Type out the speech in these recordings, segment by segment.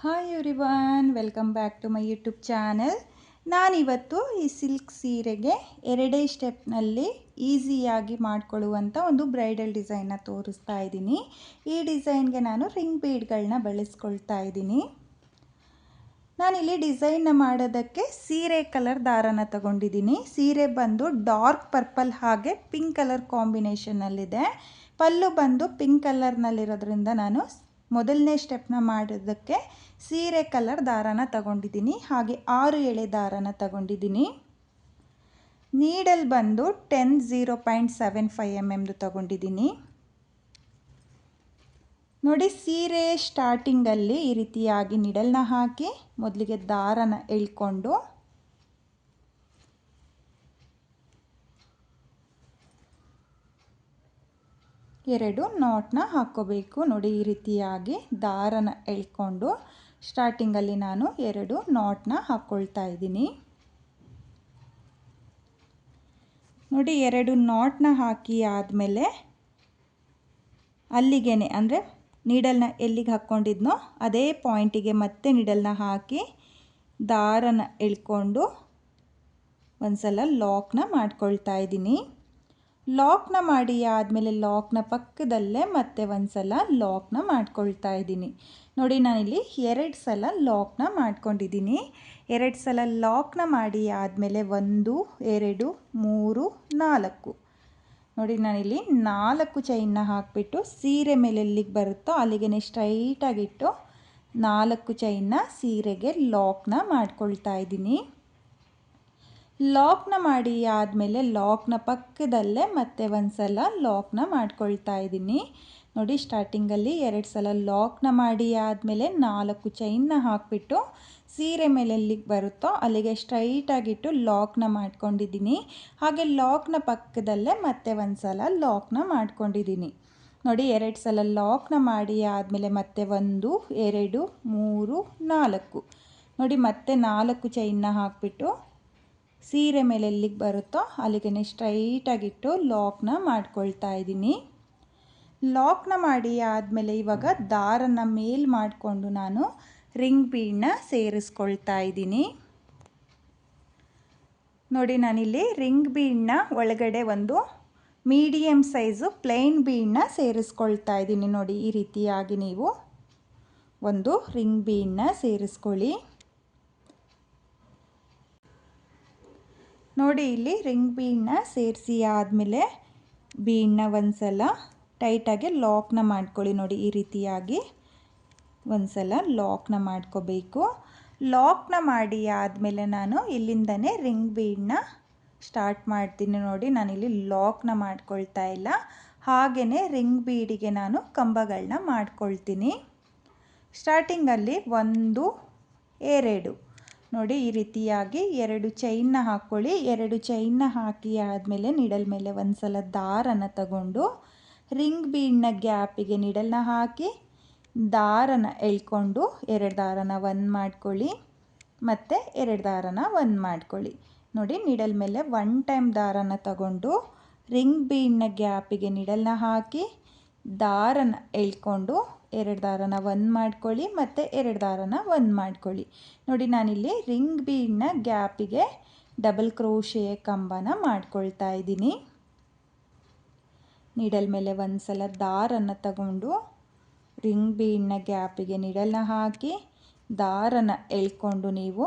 Hi everyone, welcome back to my YouTube channel. ನಾನಿವತ್ತು ಈ silk ಸೀರೆಗೆ ಎರಡೇ ಸ್ಟೆಪ್ನಲ್ಲಿ ಈಸಿಯಾಗಿ ಮಾಡಿಕೊಳ್ಳುವಂಥ ಒಂದು ಬ್ರೈಡಲ್ ಡಿಸೈನ್ನ ತೋರಿಸ್ತಾ ಇದ್ದೀನಿ. ಈ ಡಿಸೈನ್ಗೆ ನಾನು ರಿಂಗ್ ಬೀಡ್ಗಳನ್ನ ಬಳಸ್ಕೊಳ್ತಾ ಇದ್ದೀನಿ. ನಾನಿಲ್ಲಿ ಡಿಸೈನ್ನ ಮಾಡೋದಕ್ಕೆ ಸೀರೆ ಕಲರ್ ದಾರನ ತಗೊಂಡಿದ್ದೀನಿ. ಸೀರೆ ಬಂದು ಡಾರ್ಕ್ ಪರ್ಪಲ್ ಹಾಗೆ ಪಿಂಕ್ ಕಲರ್ ಕಾಂಬಿನೇಷನ್ನಲ್ಲಿದೆ. ಪಲ್ಲು ಬಂದು ಪಿಂಕ್ ಕಲರ್ನಲ್ಲಿರೋದ್ರಿಂದ ನಾನು ಮೊದಲನೇ ಸ್ಟೆಪ್ನ ಮಾಡೋದಕ್ಕೆ ಸೀರೆ ಕಲರ್ ದಾರನ ತಗೊಂಡಿದ್ದೀನಿ. ಹಾಗೆ 6 ಎಳೆ ದಾರನ ತಗೊಂಡಿದ್ದೀನಿ. ನೀಡಲ್ ಬಂದು 0.75 mm ತಗೊಂಡಿದ್ದೀನಿ. ನೋಡಿ, ಸೀರೆ ಸ್ಟಾರ್ಟಿಂಗಲ್ಲಿ ಈ ರೀತಿಯಾಗಿ ನೀಡಲ್ನ ಹಾಕಿ ಮೊದಲಿಗೆ ದಾರನ ಎಳ್ಕೊಂಡು ಎರಡು ನಾಟ್ನ ಹಾಕ್ಕೋಬೇಕು. ನೋಡಿ, ಈ ರೀತಿಯಾಗಿ ದಾರನ ಎಳ್ಕೊಂಡು ಸ್ಟಾರ್ಟಿಂಗಲ್ಲಿ ನಾನು 2 ನಾಟ್ನ ಹಾಕ್ಕೊಳ್ತಾ ಇದ್ದೀನಿ. ನೋಡಿ, 2 ನಾಟ್ನ ಹಾಕಿ ಆದಮೇಲೆ ಅಲ್ಲಿಗೇನೆ ಅಂದರೆ ನೀಡಲ್ನ ಎಲ್ಲಿಗೆ ಹಾಕ್ಕೊಂಡಿದ್ನೋ ಅದೇ ಪಾಯಿಂಟಿಗೆ ಮತ್ತೆ ನೀಡಲ್ನ ಹಾಕಿ ದಾರನ ಎಳ್ಕೊಂಡು ಒಂದು ಸಲ ಲಾಕ್ನ ಮಾಡ್ಕೊಳ್ತಾ ಇದ್ದೀನಿ. ಲಾಕ್ನ ಮಾಡಿ ಆದಮೇಲೆ ಲಾಕ್ನ ಪಕ್ಕದಲ್ಲೇ ಮತ್ತೆ ಒಂದು ಸಲ ಲಾಕ್ನ ಮಾಡ್ಕೊಳ್ತಾ ಇದ್ದೀನಿ. ನೋಡಿ, ನಾನಿಲ್ಲಿ 2 ಸಲ ಲಾಕ್ನ ಮಾಡ್ಕೊಂಡಿದ್ದೀನಿ. 2 ಸಲ ಲಾಕ್ನ ಮಾಡಿ ಆದಮೇಲೆ 1 2 3 4 ನೋಡಿ, ನಾನಿಲ್ಲಿ 4 ಚೈನ್ನ ಹಾಕಿಬಿಟ್ಟು ಸೀರೆ ಮೇಲೆ ಎಲ್ಲಿಗೆ ಬರುತ್ತೋ ಅಲ್ಲಿಗೆ ಸ್ಟ್ರೈಟಾಗಿಟ್ಟು 4 ಚೈನ್ನ ಸೀರೆಗೆ ಲಾಕ್ನ ಮಾಡ್ಕೊಳ್ತಾ ಇದ್ದೀನಿ. ಲಾಕ್ನ ಮಾಡಿ ಆದಮೇಲೆ ಲಾಕ್ನ ಪಕ್ಕದಲ್ಲೇ ಮತ್ತೆ ಒಂದು ಸಲ ಲಾಕ್ನ ಮಾಡ್ಕೊಳ್ತಾ ಇದ್ದೀನಿ. ನೋಡಿ, ಸ್ಟಾರ್ಟಿಂಗಲ್ಲಿ 2 ಸಲ ಲಾಕ್ನ ಮಾಡಿ ಆದಮೇಲೆ 4 ಚೈನ್ನ ಹಾಕಿಬಿಟ್ಟು ಸೀರೆ ಮೇಲೆ ಎಲ್ಲಿಗೆ ಬರುತ್ತೋ ಅಲ್ಲಿಗೆ ಸ್ಟ್ರೈಟಾಗಿಟ್ಟು ಲಾಕ್ನ ಮಾಡ್ಕೊಂಡಿದ್ದೀನಿ. ಹಾಗೆ ಲಾಕ್ನ ಪಕ್ಕದಲ್ಲೇ ಮತ್ತೆ ಒಂದು ಸಲ ಲಾಕ್ನ ಮಾಡ್ಕೊಂಡಿದ್ದೀನಿ. ನೋಡಿ, 2 ಸಲ ಲಾಕ್ನ ಮಾಡಿ ಆದಮೇಲೆ ಮತ್ತೆ 1 2 3 4 ನೋಡಿ, ಮತ್ತೆ 4 ಚೈನ್ನ ಹಾಕಿಬಿಟ್ಟು ಸೀರೆ ಮೇಲೆ ಎಲ್ಲಿಗೆ ಬರುತ್ತೋ ಅಲ್ಲಿಗೆ ಸ್ಟ್ರೈಟಾಗಿಟ್ಟು ಲಾಕ್ನ ಮಾಡ್ಕೊಳ್ತಾ ಇದ್ದೀನಿ. ಲಾಕ್ನ ಮಾಡಿ ಆದಮೇಲೆ ಇವಾಗ ದಾರನ ಮೇಲ್ ಮಾಡಿಕೊಂಡು ನಾನು ರಿಂಗ್ ಬೀಡ್ನ ಸೇರಿಸ್ಕೊಳ್ತಾ ಇದ್ದೀನಿ. ನೋಡಿ, ನಾನಿಲ್ಲಿ ರಿಂಗ್ ಬೀಡ್ನ ಒಳಗಡೆ ಒಂದು ಮೀಡಿಯಮ್ ಸೈಜು ಪ್ಲೈನ್ ಬೀಡ್ನ ಸೇರಿಸ್ಕೊಳ್ತಾ ಇದ್ದೀನಿ. ನೋಡಿ, ಈ ರೀತಿಯಾಗಿ ನೀವು ಒಂದು ರಿಂಗ್ ಬೀಡ್ನ ಸೇರಿಸ್ಕೊಳ್ಳಿ. ನೋಡಿ, ಇಲ್ಲಿ ರಿಂಗ್ ಬೀಡ್ನ ಸೇರಿಸಿ ಆದಮೇಲೆ ಬೀಡ್ನ ಒಂದು ಸಲ ಟೈಟಾಗಿ ಲಾಕ್ನ ಮಾಡ್ಕೊಳ್ಳಿ. ನೋಡಿ, ಈ ರೀತಿಯಾಗಿ ಒಂದು ಸಲ ಲಾಕ್ನ ಮಾಡ್ಕೋಬೇಕು. ಲಾಕ್ನ ಮಾಡಿ ಆದಮೇಲೆ ನಾನು ಇಲ್ಲಿಂದನೇ ರಿಂಗ್ ಬೀಡ್ನ ಸ್ಟಾರ್ಟ್ ಮಾಡ್ತೀನಿ. ನೋಡಿ, ನಾನಿಲ್ಲಿ ಲಾಕ್ನ ಮಾಡ್ಕೊಳ್ತಾ ಇಲ್ಲ, ಹಾಗೆಯೇ ರಿಂಗ್ ಬೀಡಿಗೆ ನಾನು ಕಂಬಗಳನ್ನ ಮಾಡ್ಕೊಳ್ತೀನಿ. ಸ್ಟಾರ್ಟಿಂಗಲ್ಲಿ 1 2 ನೋಡಿ, ಈ ರೀತಿಯಾಗಿ 2 ಚೈನ್ನ ಹಾಕ್ಕೊಳ್ಳಿ. 2 ಚೈನ್ನ ಹಾಕಿ ಆದಮೇಲೆ ನೀಡಲ್ ಮೇಲೆ ಒಂದು ಸಲ ದಾರನ ತಗೊಂಡು ರಿಂಗ್ ಬೀಡ್ನ ಗ್ಯಾಪಿಗೆ ನೀಡಲ್ನ ಹಾಕಿ ದಾರನ ಎಳ್ಕೊಂಡು 2 ದಾರನ 1 ಮಾಡ್ಕೊಳ್ಳಿ, ಮತ್ತು 2 ದಾರನ 1 ಮಾಡ್ಕೊಳ್ಳಿ. ನೋಡಿ, ನೀಡಲ್ ಮೇಲೆ 1 ಟೈಮ್ ದಾರನ ತಗೊಂಡು ರಿಂಗ್ ಬೀಡ್ನ ಗ್ಯಾಪಿಗೆ ನೀಡಲ್ನ ಹಾಕಿ ದಾರನ ಎಳ್ಕೊಂಡು 2 ದಾರನ 1 ಮಾಡ್ಕೊಳ್ಳಿ, ಮತ್ತು 2 ದಾರನ 1 ಮಾಡ್ಕೊಳ್ಳಿ. ನೋಡಿ, ನಾನಿಲ್ಲಿ ರಿಂಗ್ ಬೀಡ್ನ ಗ್ಯಾಪಿಗೆ ಡಬಲ್ ಕ್ರೋಶೆ ಕಂಬನ ಮಾಡ್ಕೊಳ್ತಾ ಇದ್ದೀನಿ. ನೀಡಲ್ ಮೇಲೆ ಒಂದು ಸಲ ದಾರನ ತಗೊಂಡು ರಿಂಗ್ ಬೀಡ್ನ ಗ್ಯಾಪಿಗೆ ನೀಡಲ್ನ ಹಾಕಿ ದಾರನ ಎಳ್ಕೊಂಡು ನೀವು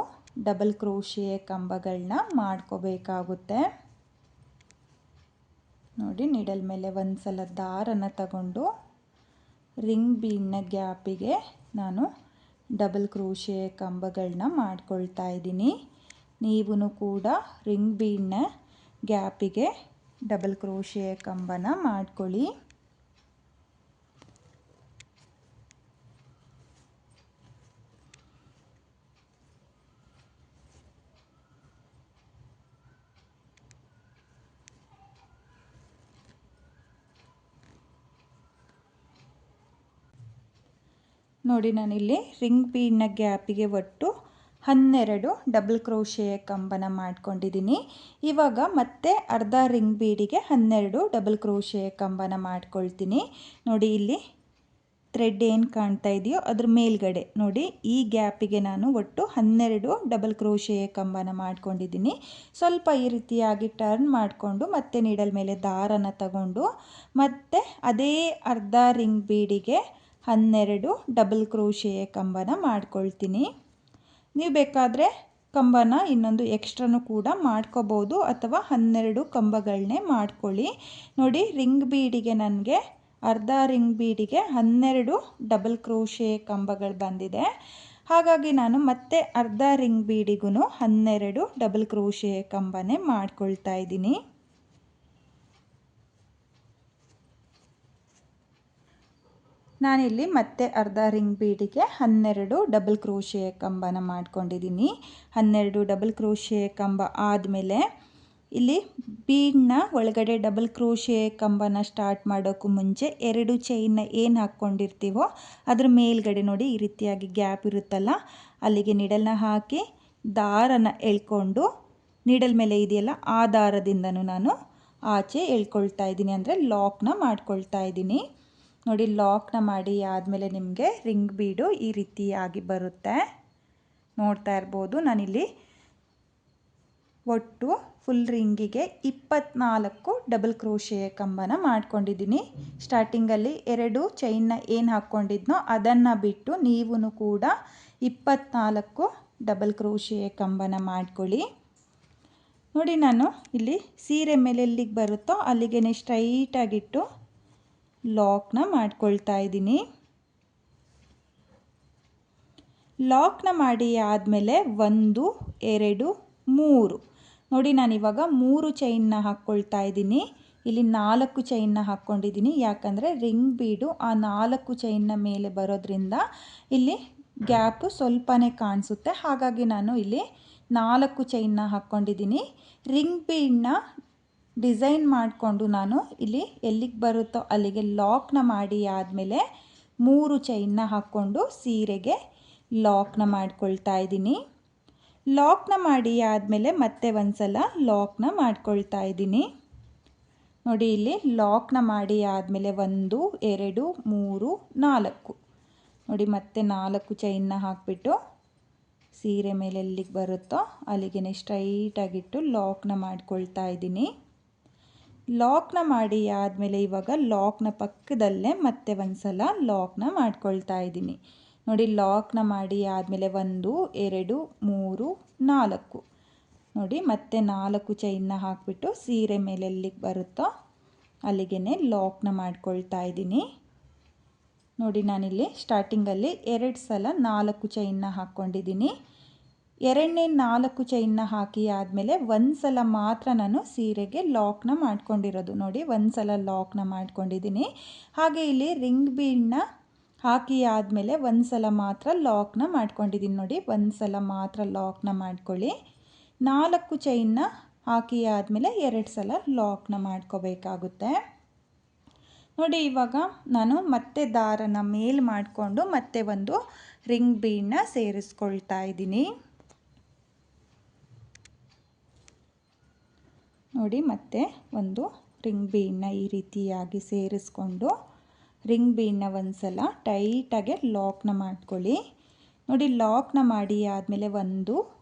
ಡಬಲ್ ಕ್ರೋಶೆ ಕಂಬಗಳನ್ನ ಮಾಡ್ಕೋಬೇಕಾಗುತ್ತೆ. ನೋಡಿ, ನೀಡಲ್ ಮೇಲೆ ಒಂದು ಸಲ ದಾರನ ತಗೊಂಡು ರಿಂಗ್ ಬೀಡ್ನ ಗ್ಯಾಪಿಗೆ ನಾನು ಡಬಲ್ ಕ್ರೋಶೆ ಕಂಬಗಳನ್ನ ಮಾಡ್ಕೊಳ್ತಾ ಇದ್ದೀನಿ. ನೀವು ಕೂಡ ರಿಂಗ್ ಬೀಡ್ನ ಗ್ಯಾಪಿಗೆ ಡಬಲ್ ಕ್ರೋಶೆ ಕಂಬನ ಮಾಡ್ಕೊಳ್ಳಿ. ನೋಡಿ, ನಾನಿಲ್ಲಿ ರಿಂಗ್ ಬೀಡ್ನ ಗ್ಯಾಪಿಗೆ ಒಟ್ಟು 12 ಡಬಲ್ ಕ್ರೋಶೆ ಕಂಬನ ಮಾಡ್ಕೊಂಡಿದ್ದೀನಿ. ಇವಾಗ ಮತ್ತೆ ಅರ್ಧ ರಿಂಗ್ ಬೀಡಿಗೆ 12 ಡಬಲ್ ಕ್ರೋಶೆ ಕಂಬನ ಮಾಡ್ಕೊಳ್ತೀನಿ. ನೋಡಿ, ಇಲ್ಲಿ ಥ್ರೆಡ್ ಏನು ಕಾಣ್ತಾ ಇದೆಯೋ ಅದ್ರ ಮೇಲ್ಗಡೆ ನೋಡಿ ಈ ಗ್ಯಾಪಿಗೆ ನಾನು ಒಟ್ಟು 12 ಡಬಲ್ ಕ್ರೋಶೆ ಕಂಬನ ಮಾಡ್ಕೊಂಡಿದ್ದೀನಿ. ಸ್ವಲ್ಪ ಈ ರೀತಿಯಾಗಿ ಟರ್ನ್ ಮಾಡಿಕೊಂಡು ಮತ್ತೆ ನೀಡಲ್ ಮೇಲೆ ದಾರನ ತಗೊಂಡು ಮತ್ತೆ ಅದೇ ಅರ್ಧ ರಿಂಗ್ ಬೀಡಿಗೆ 12 ಡಬಲ್ ಕ್ರೋಶೆ ಕಂಬನ ಮಾಡ್ಕೊಳ್ತೀನಿ. ನೀವು ಬೇಕಾದರೆ ಕಂಬನ ಇನ್ನೊಂದು ಎಕ್ಸ್ಟ್ರಾನು ಕೂಡ ಮಾಡ್ಕೋಬೋದು ಅಥವಾ 12 ಕಂಬಗಳನ್ನೇ ಮಾಡ್ಕೊಳ್ಳಿ. ನೋಡಿ ರಿಂಗ್ ಬೀಡಿಗೆ ನನಗೆ ಅರ್ಧ ರಿಂಗ್ ಬೀಡಿಗೆ 12 ಡಬಲ್ ಕ್ರೋಶೆ ಕಂಬಗಳು ಬಂದಿದೆ. ಹಾಗಾಗಿ ನಾನು ಮತ್ತೆ ಅರ್ಧ ರಿಂಗ್ ಬೀಡಿಗೂ 12 ಡಬಲ್ ಕ್ರೋಶೆ ಕಂಬನೇ ಮಾಡ್ಕೊಳ್ತಾ ಇದ್ದೀನಿ. ನಾನಿಲ್ಲಿ ಮತ್ತೆ ಅರ್ಧ ರಿಂಗ್ ಬೀಡಿಗೆ 12 ಡಬಲ್ ಕ್ರೋಶೆ ಕಂಬನ ಮಾಡ್ಕೊಂಡಿದ್ದೀನಿ. 12 ಡಬಲ್ ಕ್ರೋಶೆ ಕಂಬ ಆದಮೇಲೆ ಇಲ್ಲಿ ಬೀಡ್ನ ಒಳಗಡೆ ಡಬಲ್ ಕ್ರೋಶೆ ಕಂಬನ ಸ್ಟಾರ್ಟ್ ಮಾಡೋಕ್ಕೂ ಮುಂಚೆ 2 ಚೈನ್ನ ಏನು ಹಾಕ್ಕೊಂಡಿರ್ತೀವೋ ಅದ್ರ ಮೇಲ್ಗಡೆ ನೋಡಿ ಈ ರೀತಿಯಾಗಿ ಗ್ಯಾಪ್ ಇರುತ್ತಲ್ಲ, ಅಲ್ಲಿಗೆ ನೀಡಲ್ನ ಹಾಕಿ ದಾರನ ಎಳ್ಕೊಂಡು ನೀಡಲ್ ಮೇಲೆ ಇದೆಯಲ್ಲ ಆ ದಾರದಿಂದನೂ ನಾನು ಆಚೆ ಎಳ್ಕೊಳ್ತಾ ಇದ್ದೀನಿ, ಅಂದರೆ ಲಾಕ್ನ ಮಾಡ್ಕೊಳ್ತಾ ಇದ್ದೀನಿ. ನೋಡಿ ಲಾಕ್ನ ಮಾಡಿ ಆದಮೇಲೆ ನಿಮಗೆ ರಿಂಗ್ ಬೀಡು ಈ ರೀತಿಯಾಗಿ ಬರುತ್ತೆ. ನೋಡ್ತಾ ಇರ್ಬೋದು ನಾನಿಲ್ಲಿ ಒಟ್ಟು ಫುಲ್ ರಿಂಗಿಗೆ 24 ಡಬಲ್ ಕ್ರೋಶೆ ಕಂಬನ ಮಾಡ್ಕೊಂಡಿದ್ದೀನಿ. ಸ್ಟಾರ್ಟಿಂಗಲ್ಲಿ 2 ಚೈನ್ನ ಏನು ಹಾಕ್ಕೊಂಡಿದ್ನೋ ಅದನ್ನು ಬಿಟ್ಟು ನೀವು ಕೂಡ 24 ಡಬಲ್ ಕ್ರೋಶೆ ಕಂಬನ ಮಾಡ್ಕೊಳ್ಳಿ. ನೋಡಿ ನಾನು ಇಲ್ಲಿ ಸೀರೆ ಮೇಲೆ ಎಲ್ಲಿಗೆ ಬರುತ್ತೋ ಅಲ್ಲಿಗೆ ಸ್ಟ್ರೈಟಾಗಿಟ್ಟು ಲಾಕ್ನ ಮಾಡ್ಕೊಳ್ತಾ ಇದ್ದೀನಿ. ಲಾಕ್ನ ಮಾಡಿ ಆದಮೇಲೆ 1 2 3 ನೋಡಿ ನಾನಿವಾಗ 3 ಚೈನ್ನ ಹಾಕ್ಕೊಳ್ತಾ ಇದ್ದೀನಿ. ಇಲ್ಲಿ 4 ಚೈನ್ನ ಹಾಕ್ಕೊಂಡಿದ್ದೀನಿ, ಯಾಕಂದರೆ ರಿಂಗ್ ಬೀಡು ಆ 4 ಚೈನ್ನ ಮೇಲೆ ಬರೋದ್ರಿಂದ ಇಲ್ಲಿ ಗ್ಯಾಪು ಸ್ವಲ್ಪನೇ ಕಾಣಿಸುತ್ತೆ. ಹಾಗಾಗಿ ನಾನು ಇಲ್ಲಿ 4 ಚೈನ್ನ ಹಾಕ್ಕೊಂಡಿದ್ದೀನಿ. ರಿಂಗ್ ಬೀಡನ್ನ ಡಿಸೈನ್ ಮಾಡಿಕೊಂಡು ನಾನು ಇಲ್ಲಿ ಎಲ್ಲಿಗೆ ಬರುತ್ತೋ ಅಲ್ಲಿಗೆ ಲಾಕ್ನ ಮಾಡಿ ಆದಮೇಲೆ 3 ಚೈನ್ನ ಹಾಕ್ಕೊಂಡು ಸೀರೆಗೆ ಲಾಕ್ನ ಮಾಡ್ಕೊಳ್ತಾ ಇದ್ದೀನಿ. ಲಾಕ್ನ ಮಾಡಿ ಆದಮೇಲೆ ಮತ್ತೆ ಒಂದು ಸಲ ಲಾಕ್ನ ಮಾಡ್ಕೊಳ್ತಾ ಇದ್ದೀನಿ. ನೋಡಿ ಇಲ್ಲಿ ಲಾಕ್ನ ಮಾಡಿ ಆದಮೇಲೆ 1 2 3 4 ನೋಡಿ ಮತ್ತೆ 4 ಚೈನ್ನ ಹಾಕಿಬಿಟ್ಟು ಸೀರೆ ಮೇಲೆ ಎಲ್ಲಿಗೆ ಬರುತ್ತೋ ಅಲ್ಲಿಗೆ ಸ್ಟ್ರೈಟಾಗಿಟ್ಟು ಲಾಕ್ನ ಮಾಡ್ಕೊಳ್ತಾ ಇದ್ದೀನಿ. ಲಾಕ್ನ ಮಾಡಿ ಆದಮೇಲೆ ಇವಾಗ ಲಾಕ್ನ ಪಕ್ಕದಲ್ಲೇ ಮತ್ತೆ ಒಂದು ಸಲ ಲಾಕ್ನ ಮಾಡ್ಕೊಳ್ತಾ ಇದ್ದೀನಿ. ನೋಡಿ ಲಾಕ್ನ ಮಾಡಿ ಆದಮೇಲೆ 1 2 3 4 ನೋಡಿ ಮತ್ತೆ 4 ಚೈನ್ನ ಹಾಕಿಬಿಟ್ಟು ಸೀರೆ ಮೇಲೆ ಎಲ್ಲಿಗೆ ಬರುತ್ತೋ ಅಲ್ಲಿಗೆ ಲಾಕ್ನ ಮಾಡ್ಕೊಳ್ತಾ ಇದ್ದೀನಿ. ನೋಡಿ ನಾನಿಲ್ಲಿ ಸ್ಟಾರ್ಟಿಂಗಲ್ಲಿ 2 ಸಲ 4 ಚೈನ್ನ ಹಾಕ್ಕೊಂಡಿದ್ದೀನಿ. ಎರಡನೇ 4 ಚೈನ್ನ ಹಾಕಿ ಆದಮೇಲೆ ಒಂದು ಸಲ ಮಾತ್ರ ನಾನು ಸೀರೆಗೆ ಲಾಕ್ನ ಮಾಡ್ಕೊಂಡಿರೋದು. ನೋಡಿ ಒಂದು ಸಲ ಲಾಕ್ನ ಮಾಡ್ಕೊಂಡಿದ್ದೀನಿ. ಹಾಗೆ ಇಲ್ಲಿ ರಿಂಗ್ ಬೀಡನ್ನ ಹಾಕಿ ಆದಮೇಲೆ ಒಂದು ಸಲ ಮಾತ್ರ ಲಾಕ್ನ ಮಾಡ್ಕೊಂಡಿದ್ದೀನಿ. ನೋಡಿ ಒಂದು ಸಲ ಮಾತ್ರ ಲಾಕ್ನ ಮಾಡ್ಕೊಳ್ಳಿ. 4 ಚೈನ್ನ ಹಾಕಿ ಆದಮೇಲೆ 2 ಸಲ ಲಾಕ್ನ ಮಾಡ್ಕೋಬೇಕಾಗುತ್ತೆ. ನೋಡಿ ಇವಾಗ ನಾನು ಮತ್ತೆ ದಾರನ ಮೇಲ್ ಮಾಡಿಕೊಂಡು ಮತ್ತೆ ಒಂದು ರಿಂಗ್ ಬೀಡನ್ನ ಸೇರಿಸ್ಕೊಳ್ತಾ ಇದ್ದೀನಿ. ನೋಡಿ ಮತ್ತೆ ಒಂದು ರಿಂಗ್ ಬೀಡನ್ನ ಈ ರೀತಿಯಾಗಿ ಸೇರಿಸ್ಕೊಂಡು ರಿಂಗ್ ಬೀಡನ್ನ ಒಂದು ಸಲ ಟೈಟಾಗೆ ಲಾಕ್ನ ಮಾಡ್ಕೊಳ್ಳಿ. ನೋಡಿ ಲಾಕ್ನ ಮಾಡಿ ಆದಮೇಲೆ 1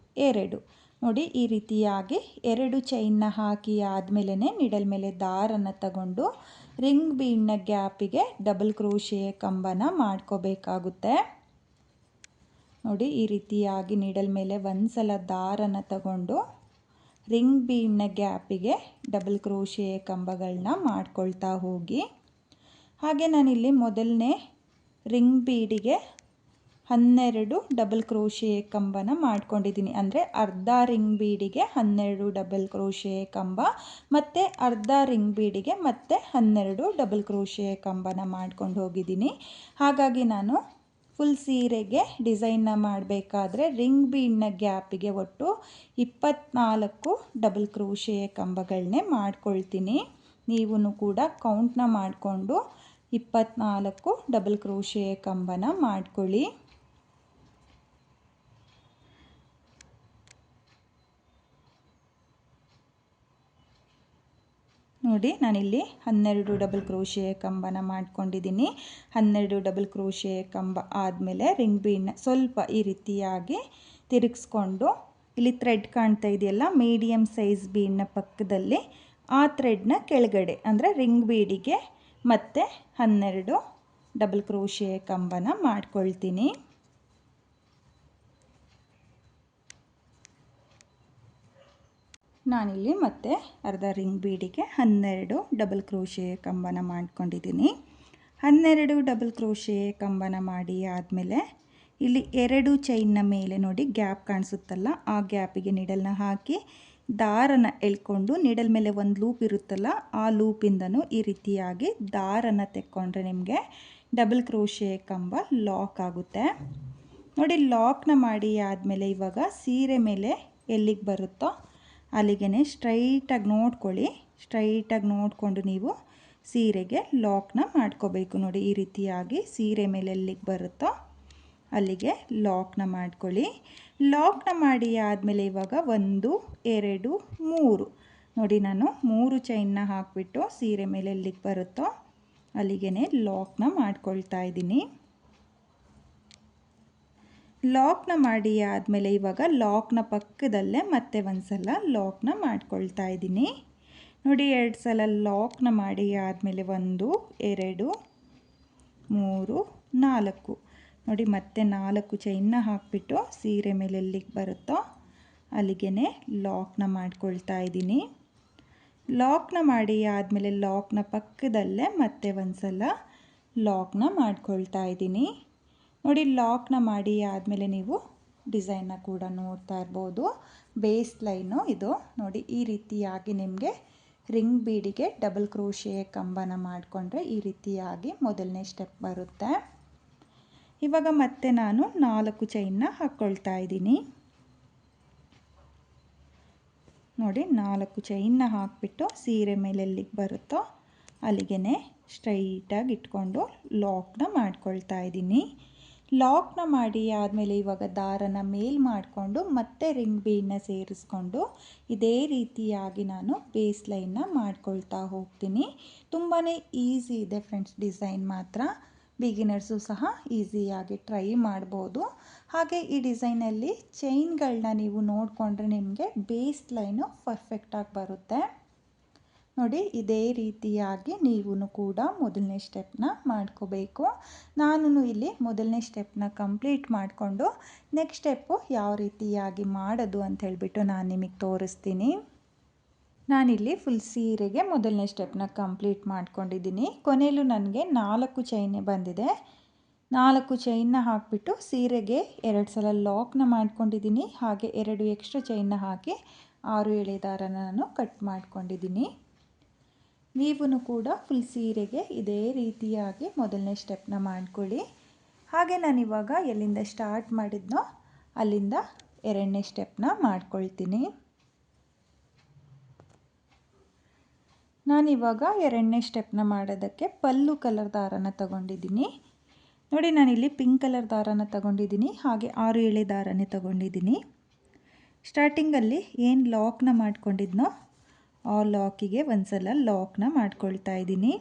2 ನೋಡಿ ಈ ರೀತಿಯಾಗಿ 2 ಚೈನ್ನ ಹಾಕಿ ಆದಮೇಲೆ ನೀಡಲ್ ಮೇಲೆ ದಾರನ ತಗೊಂಡು ರಿಂಗ್ ಬೀಡನ್ನ ಗ್ಯಾಪಿಗೆ ಡಬಲ್ ಕ್ರೋಶೆ ಕಂಬನ ಮಾಡ್ಕೋಬೇಕಾಗುತ್ತೆ. ನೋಡಿ ಈ ರೀತಿಯಾಗಿ ನೀಡಲ್ ಮೇಲೆ ಒಂದು ಸಲ ದಾರನ ತಗೊಂಡು ರಿಂಗ್ ಬೀಡ್ನ ಗ್ಯಾಪಿಗೆ ಡಬಲ್ ಕ್ರೋಶೆ ಕಂಬಗಳನ್ನ ಮಾಡ್ಕೊಳ್ತಾ ಹೋಗಿ. ಹಾಗೆ ನಾನಿಲ್ಲಿ ಮೊದಲನೇ ರಿಂಗ್ ಬೀಡಿಗೆ 12 ಡಬಲ್ ಕ್ರೋಶೆ ಕಂಬನ ಮಾಡ್ಕೊಂಡಿದ್ದೀನಿ. ಅಂದರೆ ಅರ್ಧ ರಿಂಗ್ ಬೀಡಿಗೆ 12 ಡಬಲ್ ಕ್ರೋಶೆ ಕಂಬ ಮತ್ತು ಅರ್ಧ ರಿಂಗ್ ಬೀಡಿಗೆ ಮತ್ತೆ 12 ಡಬಲ್ ಕ್ರೋಶೆ ಕಂಬನ ಮಾಡ್ಕೊಂಡು ಹೋಗಿದ್ದೀನಿ. ಹಾಗಾಗಿ ನಾನು ಫುಲ್ ಸೀರೆಗೆ ಡಿಸೈನ್ನ ಮಾಡಬೇಕಾದ್ರೆ ರಿಂಗ್ ಬೀಡ್ನ ಗ್ಯಾಪಿಗೆ ಒಟ್ಟು 24 ಡಬಲ್ ಕ್ರೋಶೆ ಕಂಬಗಳನ್ನೇ ಮಾಡ್ಕೊಳ್ತೀನಿ. ನೀವು ಕೂಡ ಕೌಂಟ್ನ ಮಾಡಿಕೊಂಡು 24 ಡಬಲ್ ಕ್ರೋಶೆ ಕಂಬನ ಮಾಡ್ಕೊಳ್ಳಿ. ನೋಡಿ ನಾನಿಲ್ಲಿ 12 ಡಬಲ್ ಕ್ರೋಶೆ ಕಂಬನ ಮಾಡ್ಕೊಂಡಿದ್ದೀನಿ. 12 ಡಬಲ್ ಕ್ರೋಶೆ ಕಂಬ ಆದಮೇಲೆ ರಿಂಗ್ ಬೀಡನ್ನ ಸ್ವಲ್ಪ ಈ ರೀತಿಯಾಗಿ ತಿರುಗಿಸ್ಕೊಂಡು ಇಲ್ಲಿ ಥ್ರೆಡ್ ಕಾಣ್ತಾ ಇದೆಯಲ್ಲ, ಮೀಡಿಯಮ್ ಸೈಜ್ ಬೀಡನ್ನ ಪಕ್ಕದಲ್ಲಿ ಆ ಥ್ರೆಡ್ನ ಕೆಳಗಡೆ ಅಂದರೆ ರಿಂಗ್ ಬೀಡಿಗೆ ಮತ್ತೆ 12 ಡಬಲ್ ಕ್ರೋಶೆ ಕಂಬನ ಮಾಡ್ಕೊಳ್ತೀನಿ. ನಾನಿಲ್ಲಿ ಮತ್ತೆ ಅರ್ಧ ರಿಂಗ್ ಬೀಡಿಗೆ 12 ಡಬಲ್ ಕ್ರೋಶೆ ಕಂಬನ ಮಾಡ್ಕೊಂಡಿದ್ದೀನಿ. 12 ಡಬಲ್ ಕ್ರೋಶೆ ಕಂಬನ ಮಾಡಿ ಆದಮೇಲೆ ಇಲ್ಲಿ 2 ಚೈನ್ನ ಮೇಲೆ ನೋಡಿ ಗ್ಯಾಪ್ ಕಾಣಿಸುತ್ತಲ್ಲ, ಆ ಗ್ಯಾಪಿಗೆ ನೀಡಲ್ನ ಹಾಕಿ ದಾರನ ಎಳ್ಕೊಂಡು ನೀಡಲ್ ಮೇಲೆ ಒಂದು ಲೂಪ್ ಇರುತ್ತಲ್ಲ, ಆ ಲೂಪಿಂದನೂ ಈ ರೀತಿಯಾಗಿ ದಾರನ ತೆಕ್ಕೊಂಡ್ರೆ ನಿಮಗೆ ಡಬಲ್ ಕ್ರೋಶೆ ಕಂಬ ಲಾಕ್ ಆಗುತ್ತೆ. ನೋಡಿ ಲಾಕ್ನ ಮಾಡಿ ಆದಮೇಲೆ ಇವಾಗ ಸೀರೆ ಮೇಲೆ ಎಲ್ಲಿಗೆ ಬರುತ್ತೋ ಅಲ್ಲಿಗೆ ಸ್ಟ್ರೈಟಾಗಿ ನೋಡ್ಕೊಳ್ಳಿ. ಸ್ಟ್ರೈಟಾಗಿ ನೋಡಿಕೊಂಡು ನೀವು ಸೀರೆಗೆ ಲಾಕ್ನ ಮಾಡ್ಕೋಬೇಕು. ನೋಡಿ ಈ ರೀತಿಯಾಗಿ ಸೀರೆ ಮೇಲೆ ಎಲ್ಲಿಗೆ ಬರುತ್ತೋ ಅಲ್ಲಿಗೆ ಲಾಕ್ನ ಮಾಡ್ಕೊಳ್ಳಿ. ಲಾಕ್ನ ಮಾಡಿ ಆದಮೇಲೆ ಇವಾಗ 1 2 3 ನೋಡಿ ನಾನು 3 ಚೈನ್ನ ಹಾಕಿಬಿಟ್ಟು ಸೀರೆ ಮೇಲೆ ಎಲ್ಲಿಗೆ ಬರುತ್ತೋ ಅಲ್ಲಿಗೆ ಲಾಕ್ನ ಮಾಡ್ಕೊಳ್ತಾ ಇದ್ದೀನಿ. ಲಾಕ್ನ ಮಾಡಿ ಆದಮೇಲೆ ಇವಾಗ ಲಾಕ್ನ ಪಕ್ಕದಲ್ಲೇ ಮತ್ತೆ ಒಂದು ಸಲ ಲಾಕ್ನ ಮಾಡ್ಕೊಳ್ತಾ ಇದ್ದೀನಿ. ನೋಡಿ 2 ಸಲ ಲಾಕ್ನ ಮಾಡಿ ಆದಮೇಲೆ 1 2 3 4 ನೋಡಿ ಮತ್ತೆ 4 ಚೈನ್ನ ಹಾಕಿಬಿಟ್ಟು ಸೀರೆ ಮೇಲೆ ಎಲ್ಲಿಗೆ ಬರುತ್ತೋ ಅಲ್ಲಿಗೆ ಲಾಕ್ನ ಮಾಡ್ಕೊಳ್ತಾ ಇದ್ದೀನಿ. ಲಾಕ್ನ ಮಾಡಿ ಆದಮೇಲೆ ಲಾಕ್ನ ಪಕ್ಕದಲ್ಲೇ ಮತ್ತೆ ಒಂದು ಸಲ ಲಾಕ್ನ ಮಾಡ್ಕೊಳ್ತಾ ಇದ್ದೀನಿ. ನೋಡಿ ಲಾಕ್ನ ಮಾಡಿ ಆದಮೇಲೆ ನೀವು ಡಿಸೈನ್ನ ಕೂಡ ನೋಡ್ತಾ ಇರ್ಬೋದು. ಬೇಸ್ ಲೈನು ಇದು ನೋಡಿ ಈ ರೀತಿಯಾಗಿ ನಿಮಗೆ ರಿಂಗ್ ಬೀಡಿಗೆ ಡಬಲ್ ಕ್ರೋಶೆ ಕಂಬನ ಮಾಡಿಕೊಂಡ್ರೆ ಈ ರೀತಿಯಾಗಿ ಮೊದಲನೇ ಸ್ಟೆಪ್ ಬರುತ್ತೆ. ಇವಾಗ ಮತ್ತೆ ನಾನು 4 ಚೈನ್ನ ಹಾಕ್ಕೊಳ್ತಾ ಇದ್ದೀನಿ. ನೋಡಿ 4 ಚೈನ್ನ ಹಾಕಿಬಿಟ್ಟು ಸೀರೆ ಮೇಲೆ ಎಲ್ಲಿಗೆ ಬರುತ್ತೋ ಅಲ್ಲಿಗೆ ಸ್ಟ್ರೈಟಾಗಿ ಇಟ್ಕೊಂಡು ಲಾಕ್ನ ಮಾಡ್ಕೊಳ್ತಾ ಇದ್ದೀನಿ. ಲಾಕ್ನ ಮಾಡಿ ಆದಮೇಲೆ ಇವಾಗ ದಾರನ ಮೇಲ್ ಮಾಡಿಕೊಂಡು ಮತ್ತೆ ರಿಂಗ್ ಬೀಡನ್ನ ಸೇರಿಸ್ಕೊಂಡು ಇದೇ ರೀತಿಯಾಗಿ ನಾನು ಬೇಸ್ ಲೈನ್ನ ಮಾಡ್ಕೊಳ್ತಾ ಹೋಗ್ತೀನಿ. ತುಂಬಾ ಈಸಿ ಇದೆ ಫ್ರೆಂಡ್ಸ್, ಡಿಸೈನ್ ಮಾತ್ರ ಬಿಗಿನರ್ಸು ಸಹ ಈಸಿಯಾಗಿ ಟ್ರೈ ಮಾಡ್ಬೋದು. ಹಾಗೆ ಈ ಡಿಸೈನಲ್ಲಿ ಚೈನ್ಗಳನ್ನ ನೀವು ನೋಡಿಕೊಂಡ್ರೆ ನಿಮಗೆ ಬೇಸ್ ಲೈನು ಪರ್ಫೆಕ್ಟಾಗಿ ಬರುತ್ತೆ. ನೋಡಿ ಇದೇ ರೀತಿಯಾಗಿ ನೀವು ಕೂಡ ಮೊದಲನೇ ಸ್ಟೆಪ್ನ ಮಾಡ್ಕೋಬೇಕು. ನಾನು ಇಲ್ಲಿ ಮೊದಲನೇ ಸ್ಟೆಪ್ನ ಕಂಪ್ಲೀಟ್ ಮಾಡಿಕೊಂಡು ನೆಕ್ಸ್ಟ್ ಸ್ಟೆಪ್ಪು ಯಾವ ರೀತಿಯಾಗಿ ಮಾಡೋದು ಅಂತ ಹೇಳಿಬಿಟ್ಟು ನಾನು ನಿಮಗೆ ತೋರಿಸ್ತೀನಿ. ನಾನಿಲ್ಲಿ ಫುಲ್ ಸೀರೆಗೆ ಮೊದಲನೇ ಸ್ಟೆಪ್ನ ಕಂಪ್ಲೀಟ್ ಮಾಡ್ಕೊಂಡಿದ್ದೀನಿ. ಕೊನೆಯಲ್ಲೂ ನನಗೆ 4 ಚೈನೇ ಬಂದಿದೆ. 4 ಚೈನ್ನ ಹಾಕಿಬಿಟ್ಟು ಸೀರೆಗೆ 2 ಸಲ ಲಾಕ್ನ ಮಾಡ್ಕೊಂಡಿದ್ದೀನಿ. ಹಾಗೆ 2 ಎಕ್ಸ್ಟ್ರಾ ಚೈನ್ನ ಹಾಕಿ 6 ಎಳೆ ದಾರನ ನಾನು ಕಟ್ ಮಾಡ್ಕೊಂಡಿದ್ದೀನಿ. ನೀವು ಕೂಡ ಫುಲ್ ಸೀರೆಗೆ ಇದೇ ರೀತಿಯಾಗಿ ಮೊದಲನೇ ಸ್ಟೆಪ್ನ ಮಾಡ್ಕೊಳ್ಳಿ. ಹಾಗೆ ನಾನಿವಾಗ ಎಲ್ಲಿಂದ ಸ್ಟಾರ್ಟ್ ಮಾಡಿದ್ನೋ ಅಲ್ಲಿಂದ 2ನೇ ಸ್ಟೆಪ್ನ ಮಾಡ್ಕೊಳ್ತೀನಿ. ನಾನಿವಾಗ 2ನೇ ಸ್ಟೆಪ್ನ ಮಾಡೋದಕ್ಕೆ ಪಲ್ಲು ಕಲರ್ ದಾರನ ತಗೊಂಡಿದ್ದೀನಿ. ನೋಡಿ ನಾನಿಲ್ಲಿ ಪಿಂಕ್ ಕಲರ್ ದಾರನ ತಗೊಂಡಿದ್ದೀನಿ. ಹಾಗೆ 6 ಎಳೆ ದಾರನೇ ತಗೊಂಡಿದ್ದೀನಿ. ಸ್ಟಾರ್ಟಿಂಗಲ್ಲಿ ಏನು ಲಾಕ್ನ ಮಾಡ್ಕೊಂಡಿದ್ನೋ ಆ ಲಾಕಿಗೆ ಒಂದು ಸಲ ಲಾಕ್ನ ಮಾಡ್ಕೊಳ್ತಾ ಇದ್ದೀನಿ.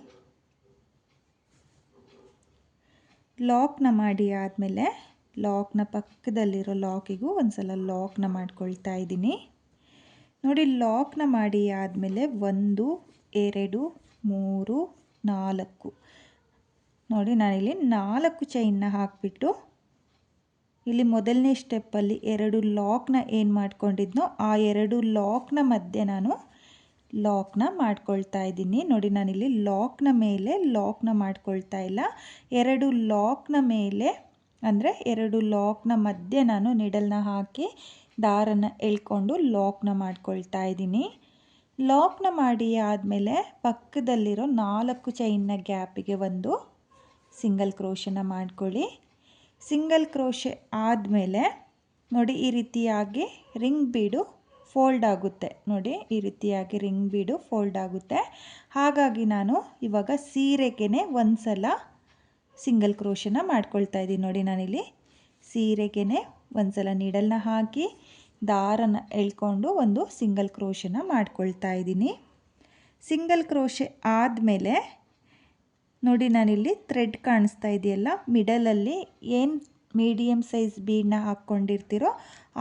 ಲಾಕ್ನ ಮಾಡಿ ಆದಮೇಲೆ ಲಾಕ್ನ ಪಕ್ಕದಲ್ಲಿರೋ ಲಾಕಿಗೂ ಒಂದು ಸಲ ಲಾಕ್ನ ಮಾಡ್ಕೊಳ್ತಾ ಇದ್ದೀನಿ. ನೋಡಿ ಲಾಕ್ನ ಮಾಡಿ ಆದಮೇಲೆ 1 2 3 4 ನೋಡಿ ನಾನಿಲ್ಲಿ 4 ಚೈನ್ನ ಹಾಕಿಬಿಟ್ಟು ಇಲ್ಲಿ ಮೊದಲನೇ ಸ್ಟೆಪ್ಪಲ್ಲಿ 2 ಲಾಕ್ನ ಏನು ಮಾಡ್ಕೊಂಡಿದ್ನೋ ಆ 2 ಲಾಕ್ನ ಮಧ್ಯೆ ನಾನು ಲಾಕ್ನ ಮಾಡ್ಕೊಳ್ತಾ ಇದ್ದೀನಿ. ನೋಡಿ ನಾನಿಲ್ಲಿ ಲಾಕ್ನ ಮೇಲೆ ಲಾಕ್ನ ಮಾಡ್ಕೊಳ್ತಾ ಇಲ್ಲ, 2 ಲಾಕ್ನ ಮೇಲೆ ಅಂದರೆ 2 ಲಾಕ್ನ ಮಧ್ಯೆ ನಾನು ನೀಡಲ್ನ ಹಾಕಿ ದಾರನ ಎಳ್ಕೊಂಡು ಲಾಕ್ನ ಮಾಡ್ಕೊಳ್ತಾ ಇದ್ದೀನಿ. ಲಾಕ್ನ ಮಾಡಿ ಆದಮೇಲೆ ಪಕ್ಕದಲ್ಲಿರೋ 4 ಚೈನ್ನ ಗ್ಯಾಪಿಗೆ ಒಂದು ಸಿಂಗಲ್ ಕ್ರೋಶನ ಮಾಡ್ಕೊಳ್ಳಿ. ಸಿಂಗಲ್ ಕ್ರೋಶೆ ಆದಮೇಲೆ ನೋಡಿ ಈ ರೀತಿಯಾಗಿ ರಿಂಗ್ ಬೀಡು ಫೋಲ್ಡ್ ಆಗುತ್ತೆ. ನೋಡಿ ಈ ರೀತಿಯಾಗಿ ರಿಂಗ್ ಬೀಡು ಫೋಲ್ಡ್ ಆಗುತ್ತೆ. ಹಾಗಾಗಿ ನಾನು ಇವಾಗ ಸೀರೆಗೆ ಒಂದು ಸಲ ಸಿಂಗಲ್ ಕ್ರೋಶನ ಮಾಡ್ಕೊಳ್ತಾ ಇದ್ದೀನಿ. ನೋಡಿ ನಾನಿಲ್ಲಿ ಸೀರೆಗೆ ಒಂದು ಸಲ ನೀಡಲ್ನ ಹಾಕಿ ದಾರನ ಎಳ್ಕೊಂಡು ಒಂದು ಸಿಂಗಲ್ ಕ್ರೋಶನ ಮಾಡ್ಕೊಳ್ತಾ ಇದ್ದೀನಿ. ಸಿಂಗಲ್ ಕ್ರೋಶೆ ಆದಮೇಲೆ ನೋಡಿ ನಾನಿಲ್ಲಿ ಥ್ರೆಡ್ ಕಾಣಿಸ್ತಾ ಇದೆಯಲ್ಲ, ಮಿಡಲಲ್ಲಿ ಏನು ಮೀಡಿಯಮ್ ಸೈಜ್ ಬೀಡನ್ನ ಹಾಕ್ಕೊಂಡಿರ್ತೀರೋ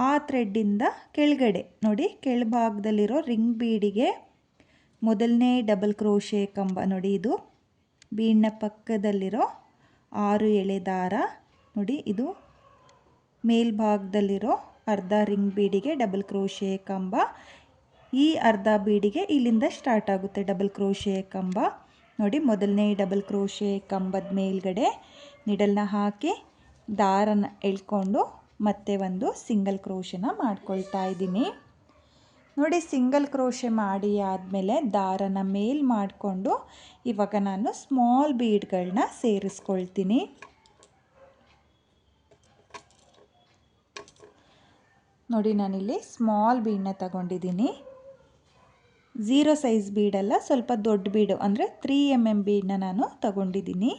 ಆ ಥ್ರೆಡ್ಡಿಂದ ಕೆಳಗಡೆ ನೋಡಿ ಕೆಳಭಾಗದಲ್ಲಿರೋ ರಿಂಗ್ ಬೀಡಿಗೆ ಮೊದಲನೇ ಡಬಲ್ ಕ್ರೋಶೆ ಕಂಬ ನೋಡಿ, ಇದು ಬೀಡನ್ನ ಪಕ್ಕದಲ್ಲಿರೋ 6 ಎಳೆ ದಾರ ನೋಡಿ, ಇದು ಮೇಲ್ಭಾಗದಲ್ಲಿರೋ ಅರ್ಧ ರಿಂಗ್ ಬೀಡಿಗೆ ಡಬಲ್ ಕ್ರೋಶೆ ಕಂಬ, ಈ ಅರ್ಧ ಬೀಡಿಗೆ ಇಲ್ಲಿಂದ ಸ್ಟಾರ್ಟ್ ಆಗುತ್ತೆ ಡಬಲ್ ಕ್ರೋಶೆ ಕಂಬ ನೋಡಿ. ಮೊದಲನೇ ಡಬಲ್ ಕ್ರೋಶೆ ಕಂಬದ ಮೇಲ್ಗಡೆ ನಿಡಲ್ನ ಹಾಕಿ ದಾರನ ಎಳ್ಕೊಂಡು ಮತ್ತೆ ಒಂದು ಸಿಂಗಲ್ ಕ್ರೋಶೆನ ಮಾಡ್ಕೊಳ್ತಾ ಇದ್ದೀನಿ ನೋಡಿ. ಸಿಂಗಲ್ ಕ್ರೋಶೆ ಮಾಡಿ ಆದಮೇಲೆ ದಾರನ ಮೇಲ್ ಮಾಡಿಕೊಂಡು ಇವಾಗ ನಾನು ಸ್ಮಾಲ್ ಬೀಡ್ಗಳನ್ನ ಸೇರಿಸ್ಕೊಳ್ತೀನಿ ನೋಡಿ. ನಾನಿಲ್ಲಿ ಸ್ಮಾಲ್ ಬೀಡನ್ನ ತಗೊಂಡಿದ್ದೀನಿ, 0 ಸೈಜ್ ಬೀಡಲ್ಲ, ಸ್ವಲ್ಪ ದೊಡ್ಡ ಬೀಡು ಅಂದರೆ 3 mm ಬೀಡನ್ನ ನಾನು ತಗೊಂಡಿದ್ದೀನಿ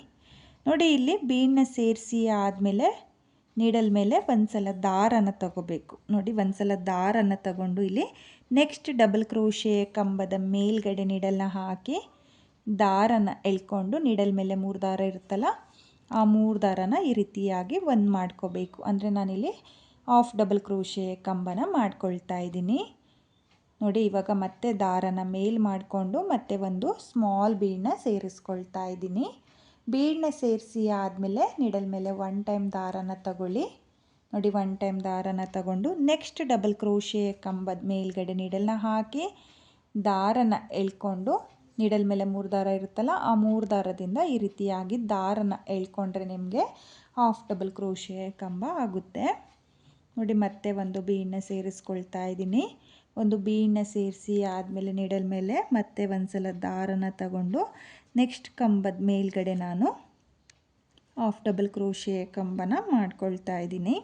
ನೋಡಿ. ಇಲ್ಲಿ ಬೀಡನ್ನ ಸೇರಿಸಿ ಆದಮೇಲೆ ನೀಡಲ್ ಮೇಲೆ ಒಂದು ಸಲ ದಾರನ ತಗೋಬೇಕು ನೋಡಿ. ಒಂದು ಸಲ ದಾರನ ತಗೊಂಡು ಇಲ್ಲಿ ನೆಕ್ಸ್ಟ್ ಡಬಲ್ ಕ್ರೋಶೆ ಕಂಬದ ಮೇಲ್ಗಡೆ ನೀಡಲ್ನ ಹಾಕಿ ದಾರನ ಎಳ್ಕೊಂಡು ನೀಡಲ್ ಮೇಲೆ 3 ದಾರ ಇರುತ್ತಲ್ಲ ಆ 3 ದಾರನ ಈ ರೀತಿಯಾಗಿ ಒಂದು ಮಾಡ್ಕೋಬೇಕು. ಅಂದರೆ ನಾನಿಲ್ಲಿ ಹಾಫ್ ಡಬಲ್ ಕ್ರೋಶೆ ಕಂಬನ ಮಾಡ್ಕೊಳ್ತಾ ಇದ್ದೀನಿ ನೋಡಿ. ಇವಾಗ ಮತ್ತೆ ದಾರನ ಮೇಲ್ ಮಾಡಿಕೊಂಡು ಮತ್ತೆ ಒಂದು ಸ್ಮಾಲ್ ಬೀಡನ್ನ ಸೇರಿಸ್ಕೊಳ್ತಾ ಇದ್ದೀನಿ. ಬೀಡನ್ನ ಸೇರಿಸಿ ಆದಮೇಲೆ ನೀಡಲ್ ಮೇಲೆ 1 ಟೈಮ್ ದಾರನ ತಗೊಳ್ಳಿ ನೋಡಿ. 1 ಟೈಮ್ ದಾರನ ತಗೊಂಡು ನೆಕ್ಸ್ಟ್ ಡಬಲ್ ಕ್ರೋಶೆ ಕಂಬದ ಮೇಲ್ಗಡೆ ನೀಡಲ್ನ ಹಾಕಿ ದಾರನ ಎಳ್ಕೊಂಡು ನೀಡಲ್ ಮೇಲೆ 3 ದಾರ ಇರುತ್ತಲ್ಲ ಆ 3 ದಾರದಿಂದ ಈ ರೀತಿಯಾಗಿ ದಾರನ ಎಳ್ಕೊಂಡ್ರೆ ನಿಮಗೆ ಹಾಫ್ ಡಬಲ್ ಕ್ರೋಶೆ ಕಂಬ ಆಗುತ್ತೆ ನೋಡಿ. ಮತ್ತೆ ಒಂದು ಬೀಡನ್ನ ಸೇರಿಸ್ಕೊಳ್ತಾ ಇದ್ದೀನಿ. ಒಂದು ಬೀಡನ್ನ ಸೇರಿಸಿ ಆದಮೇಲೆ ನೀಡಲ್ ಮೇಲೆ ಮತ್ತೆ ಒಂದು ಸಲ ದಾರನ ತಗೊಂಡು ನೆಕ್ಸ್ಟ್ ಕಂಬದ ಮೇಲ್ಗಡೆ ನಾನು ಹಾಫ್ ಡಬಲ್ ಕ್ರೋಶೆ ಕಂಬನ ಮಾಡ್ಕೊಳ್ತಾ ಇದ್ದೀನಿ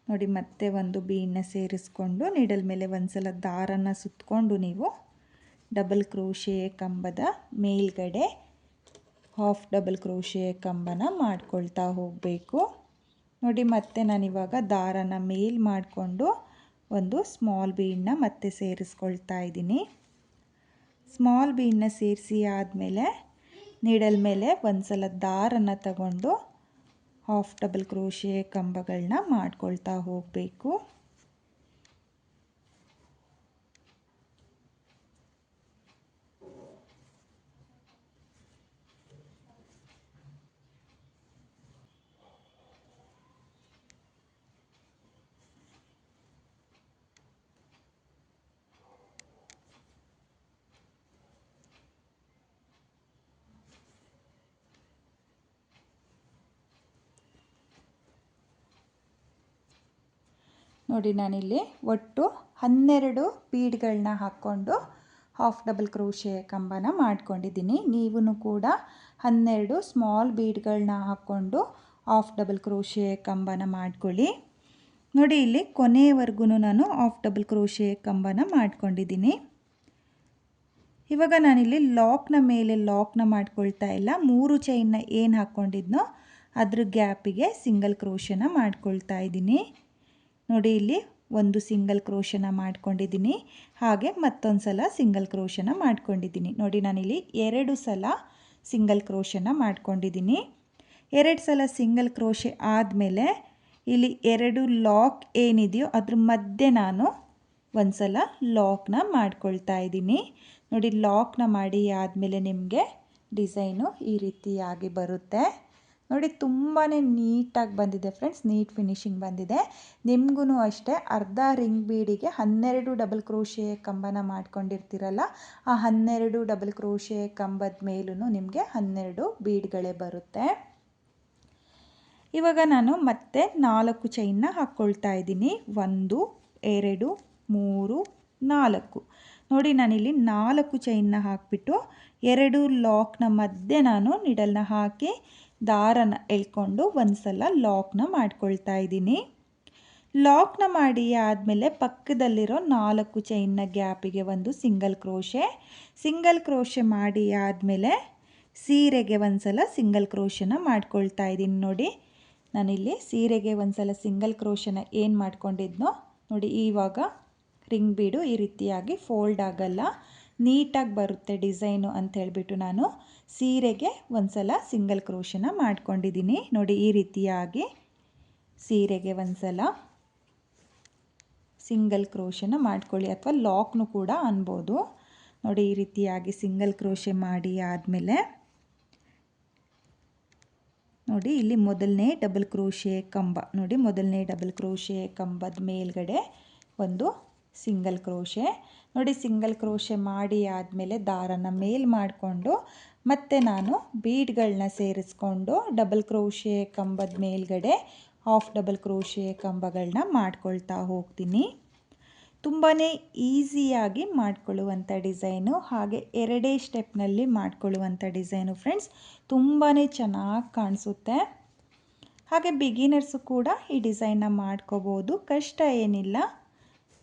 ನೋಡಿ. ಮತ್ತೆ ಒಂದು ಬೀಡನ್ನ ಸೇರಿಸ್ಕೊಂಡು ನೀಡಲ್ ಮೇಲೆ ಒಂದು ಸಲ ದಾರನ ಸುತ್ತಕೊಂಡು ನೀವು ಡಬಲ್ ಕ್ರೋಶೆ ಕಂಬದ ಮೇಲ್ಗಡೆ ಹಾಫ್ ಡಬಲ್ ಕ್ರೋಶೆ ಕಂಬನ ಮಾಡ್ಕೊಳ್ತಾ ಹೋಗಬೇಕು ನೋಡಿ. ಮತ್ತೆ ನಾನಿವಾಗ ದಾರನ ಮೇಲ್ ಮಾಡಿಕೊಂಡು ಒಂದು ಸ್ಮಾಲ್ ಬೀಡನ್ನ ಮತ್ತೆ ಸೇರಿಸ್ಕೊಳ್ತಾ ಇದ್ದೀನಿ. ಸ್ಮಾಲ್ ಬೀಡನ್ನ ಸೇರಿಸಿ ಆದಮೇಲೆ ನೀಡಲ್ ಮೇಲೆ ಒಂದು ಸಲ ದಾರನ ತಗೊಂಡು ಹಾಫ್ ಡಬಲ್ ಕ್ರೋಶೆ ಕಂಬಗಳನ್ನ ಮಾಡ್ಕೊಳ್ತಾ ಹೋಗಬೇಕು ನೋಡಿ. ನಾನಿಲ್ಲಿ ಒಟ್ಟು 12 ಬೀಡ್ಗಳನ್ನ ಹಾಕ್ಕೊಂಡು ಹಾಫ್ ಡಬಲ್ ಕ್ರೋಶೆ ಕಂಬನ ಮಾಡ್ಕೊಂಡಿದ್ದೀನಿ. ನೀವು ಕೂಡ 12 ಸ್ಮಾಲ್ ಬೀಡ್ಗಳನ್ನ ಹಾಕ್ಕೊಂಡು ಹಾಫ್ ಡಬಲ್ ಕ್ರೋಶೆ ಕಂಬನ ಮಾಡ್ಕೊಳ್ಳಿ ನೋಡಿ. ಇಲ್ಲಿ ಕೊನೆಯವರೆಗೂ ನಾನು ಹಾಫ್ ಡಬಲ್ ಕ್ರೋಶೆ ಕಂಬನ ಮಾಡ್ಕೊಂಡಿದ್ದೀನಿ. ಇವಾಗ ನಾನಿಲ್ಲಿ ಲಾಕ್ನ ಮೇಲೆ ಲಾಕ್ನ ಮಾಡ್ಕೊಳ್ತಾ ಇಲ್ಲ, 3 ಚೈನ್ನ ಏನು ಹಾಕ್ಕೊಂಡಿದ್ನೋ ಅದ್ರ ಗ್ಯಾಪಿಗೆ ಸಿಂಗಲ್ ಕ್ರೋಶೆನ ಮಾಡ್ಕೊಳ್ತಾ ಇದ್ದೀನಿ ನೋಡಿ. ಇಲ್ಲಿ ಒಂದು ಸಿಂಗಲ್ ಕ್ರೋಶನ ಮಾಡ್ಕೊಂಡಿದ್ದೀನಿ, ಹಾಗೆ ಮತ್ತೊಂದು ಸಲ ಸಿಂಗಲ್ ಕ್ರೋಶನ ಮಾಡ್ಕೊಂಡಿದ್ದೀನಿ ನೋಡಿ. ನಾನಿಲ್ಲಿ 2 ಸಲ ಸಿಂಗಲ್ ಕ್ರೋಶನ ಮಾಡ್ಕೊಂಡಿದ್ದೀನಿ. 2 ಸಲ ಸಿಂಗಲ್ ಕ್ರೋಶೆ ಆದಮೇಲೆ ಇಲ್ಲಿ 2 ಲಾಕ್ ಏನಿದೆಯೋ ಅದ್ರ ಮಧ್ಯೆ ನಾನು ಒಂದು ಸಲ ಲಾಕ್ನ ಮಾಡ್ಕೊಳ್ತಾ ಇದ್ದೀನಿ ನೋಡಿ. ಲಾಕ್ನ ಮಾಡಿ ಆದಮೇಲೆ ನಿಮಗೆ ಡಿಸೈನು ಈ ರೀತಿಯಾಗಿ ಬರುತ್ತೆ ನೋಡಿ. ತುಂಬಾ ನೀಟಾಗಿ ಬಂದಿದೆ ಫ್ರೆಂಡ್ಸ್, ನೀಟ್ ಫಿನಿಶಿಂಗ್ ಬಂದಿದೆ. ನಿಮಗೂ ಅಷ್ಟೇ ಅರ್ಧ ರಿಂಗ್ ಬೀಡಿಗೆ 12 ಡಬಲ್ ಕ್ರೋಶೆ ಕಂಬನ ಮಾಡ್ಕೊಂಡಿರ್ತೀರಲ್ಲ, ಆ 12 ಡಬಲ್ ಕ್ರೋಶೆ ಕಂಬದ ಮೇಲೂ ನಿಮಗೆ 12 ಬೀಡ್ಗಳೇ ಬರುತ್ತೆ. ಇವಾಗ ನಾನು ಮತ್ತೆ 4 ಚೈನ್ನ ಹಾಕ್ಕೊಳ್ತಾ ಇದ್ದೀನಿ. 1 2 3 4 ನೋಡಿ. ನಾನಿಲ್ಲಿ 4 ಚೈನ್ನ ಹಾಕಿಬಿಟ್ಟು 2 ಲಾಕ್ನ ಮಧ್ಯೆ ನಾನು ನಿಡಲ್ನ ಹಾಕಿ ದಾರನ ಎಳ್ಕೊಂಡು ಒಂದು ಸಲ ಲಾಕ್ನ ಮಾಡ್ಕೊಳ್ತಾ ಇದ್ದೀನಿ. ಲಾಕ್ನ ಮಾಡಿ ಆದಮೇಲೆ ಪಕ್ಕದಲ್ಲಿರೋ 4 ಚೈನ್ನ ಗ್ಯಾಪಿಗೆ ಒಂದು ಸಿಂಗಲ್ ಕ್ರೋಶೆ ಮಾಡಿ ಆದಮೇಲೆ ಸೀರೆಗೆ ಒಂದು ಸಲ ಸಿಂಗಲ್ ಕ್ರೋಶನ ಮಾಡ್ಕೊಳ್ತಾ ಇದ್ದೀನಿ ನೋಡಿ. ನಾನಿಲ್ಲಿ ಸೀರೆಗೆ ಒಂದು ಸಲ ಸಿಂಗಲ್ ಕ್ರೋಶನ ಏನು ಮಾಡ್ಕೊಂಡಿದ್ನೋ ನೋಡಿ, ಇವಾಗ ರಿಂಗ್ ಬೀಡು ಈ ರೀತಿಯಾಗಿ ಫೋಲ್ಡ್ ಆಗಲ್ಲ. ನೀಟಾಗಿ ಬರುತ್ತೆ ಡಿಸೈನು ಅಂತ ಹೇಳಿಬಿಟ್ಟು ನಾನು ಸೀರೆಗೆ ಒಂದು ಸಲ ಸಿಂಗಲ್ ಕ್ರೋಶನ ಮಾಡ್ಕೊಂಡಿದ್ದೀನಿ. ನೋಡಿ ಈ ರೀತಿಯಾಗಿ ಸೀರೆಗೆ ಒಂದು ಸಲ ಸಿಂಗಲ್ ಕ್ರೋಶನ ಮಾಡ್ಕೊಳ್ಳಿ, ಅಥವಾ ಲಾಕ್ನು ಕೂಡ ಅನ್ಬೋದು. ನೋಡಿ ಈ ರೀತಿಯಾಗಿ ಸಿಂಗಲ್ ಕ್ರೋಶೆ ಮಾಡಿ ಆದಮೇಲೆ ನೋಡಿ ಇಲ್ಲಿ ಮೊದಲನೇ ಡಬಲ್ ಕ್ರೋಶೆ ಕಂಬ, ನೋಡಿ ಮೊದಲನೇ ಡಬಲ್ ಕ್ರೋಶೆ ಕಂಬದ ಮೇಲ್ಗಡೆ ಒಂದು ಸಿಂಗಲ್ ಕ್ರೋಶೆ. ನೋಡಿ ಸಿಂಗಲ್ ಕ್ರೋಶೆ ಮಾಡಿ ಆದಮೇಲೆ ದಾರನ ಮೇಲ್ ಮಾಡಿಕೊಂಡು ಮತ್ತೆ ನಾನು ಬೀಡ್ಗಳನ್ನ ಸೇರಿಸ್ಕೊಂಡು ಡಬಲ್ ಕ್ರೋಶೆ ಕಂಬದ ಮೇಲ್ಗಡೆ ಹಾಫ್ ಡಬಲ್ ಕ್ರೋಶೆ ಕಂಬಗಳನ್ನ ಮಾಡ್ಕೊಳ್ತಾ ಹೋಗ್ತೀನಿ. ತುಂಬಾ ಈಸಿಯಾಗಿ ಮಾಡ್ಕೊಳ್ಳುವಂಥ ಡಿಸೈನು, ಹಾಗೆ ಎರಡೇ ಸ್ಟೆಪ್ನಲ್ಲಿ ಮಾಡ್ಕೊಳ್ಳುವಂಥ ಡಿಸೈನು ಫ್ರೆಂಡ್ಸ್. ತುಂಬಾ ಚೆನ್ನಾಗಿ ಕಾಣಿಸುತ್ತೆ. ಹಾಗೆ ಬಿಗಿನರ್ಸು ಕೂಡ ಈ ಡಿಸೈನ್ನ ಮಾಡ್ಕೋಬೋದು, ಕಷ್ಟ ಏನಿಲ್ಲ.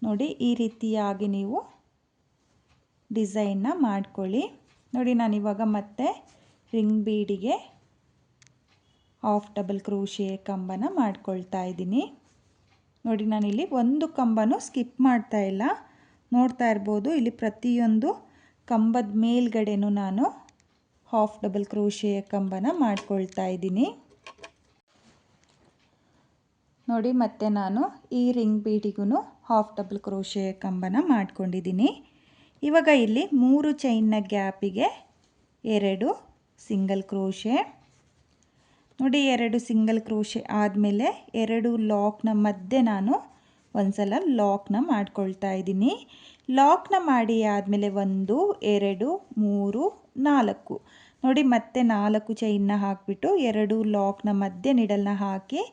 ನೋಡಿ ಈ ರೀತಿಯಾಗಿ ನೀವು ಡಿಸೈನ್ನ ಮಾಡ್ಕೊಳ್ಳಿ. ನೋಡಿ ನಾನಿವಾಗ ಮತ್ತೆ ರಿಂಗ್ ಬೀಡಿಗೆ ಹಾಫ್ ಡಬಲ್ ಕ್ರೋಶೆ ಕಂಬನ ಮಾಡ್ಕೊಳ್ತಾ ಇದ್ದೀನಿ. ನೋಡಿ ನಾನಿಲ್ಲಿ ಒಂದು ಕಂಬನೂ ಸ್ಕಿಪ್ ಮಾಡ್ತಾ ಇಲ್ಲ, ನೋಡ್ತಾ ಇರ್ಬೋದು. ಇಲ್ಲಿ ಪ್ರತಿಯೊಂದು ಕಂಬದ ಮೇಲ್ಗಡೆನೂ ನಾನು ಹಾಫ್ ಡಬಲ್ ಕ್ರೋಶೆ ಕಂಬನ ಮಾಡ್ಕೊಳ್ತಾ ಇದ್ದೀನಿ. ನೋಡಿ ಮತ್ತೆ ನಾನು ಈ ರಿಂಗ್ ಬೀಡಿಗೂ ಹಾಫ್ ಡಬಲ್ ಕ್ರೋಶೆ ಕಂಬನ ಮಾಡ್ಕೊಂಡಿದ್ದೀನಿ. ಇವಾಗ ಇಲ್ಲಿ 3 ಚೈನ್ನ ಗ್ಯಾಪಿಗೆ 2 ಸಿಂಗಲ್ ಕ್ರೋಶೆ. ನೋಡಿ 2 ಸಿಂಗಲ್ ಕ್ರೋಶೆ ಆದಮೇಲೆ 2 ಲಾಕ್ನ ಮಧ್ಯೆ ನಾನು ಒಂದು ಸಲ ಲಾಕ್ನ ಮಾಡ್ಕೊಳ್ತಾ ಇದ್ದೀನಿ. ಲಾಕ್ನ ಮಾಡಿ ಆದಮೇಲೆ 1 2 3 4 ನೋಡಿ ಮತ್ತೆ 4 ಚೈನ್ನ ಹಾಕಿಬಿಟ್ಟು 2 ಲಾಕ್ನ ಮಧ್ಯೆ ನಿಡಲ್ನ ಹಾಕಿ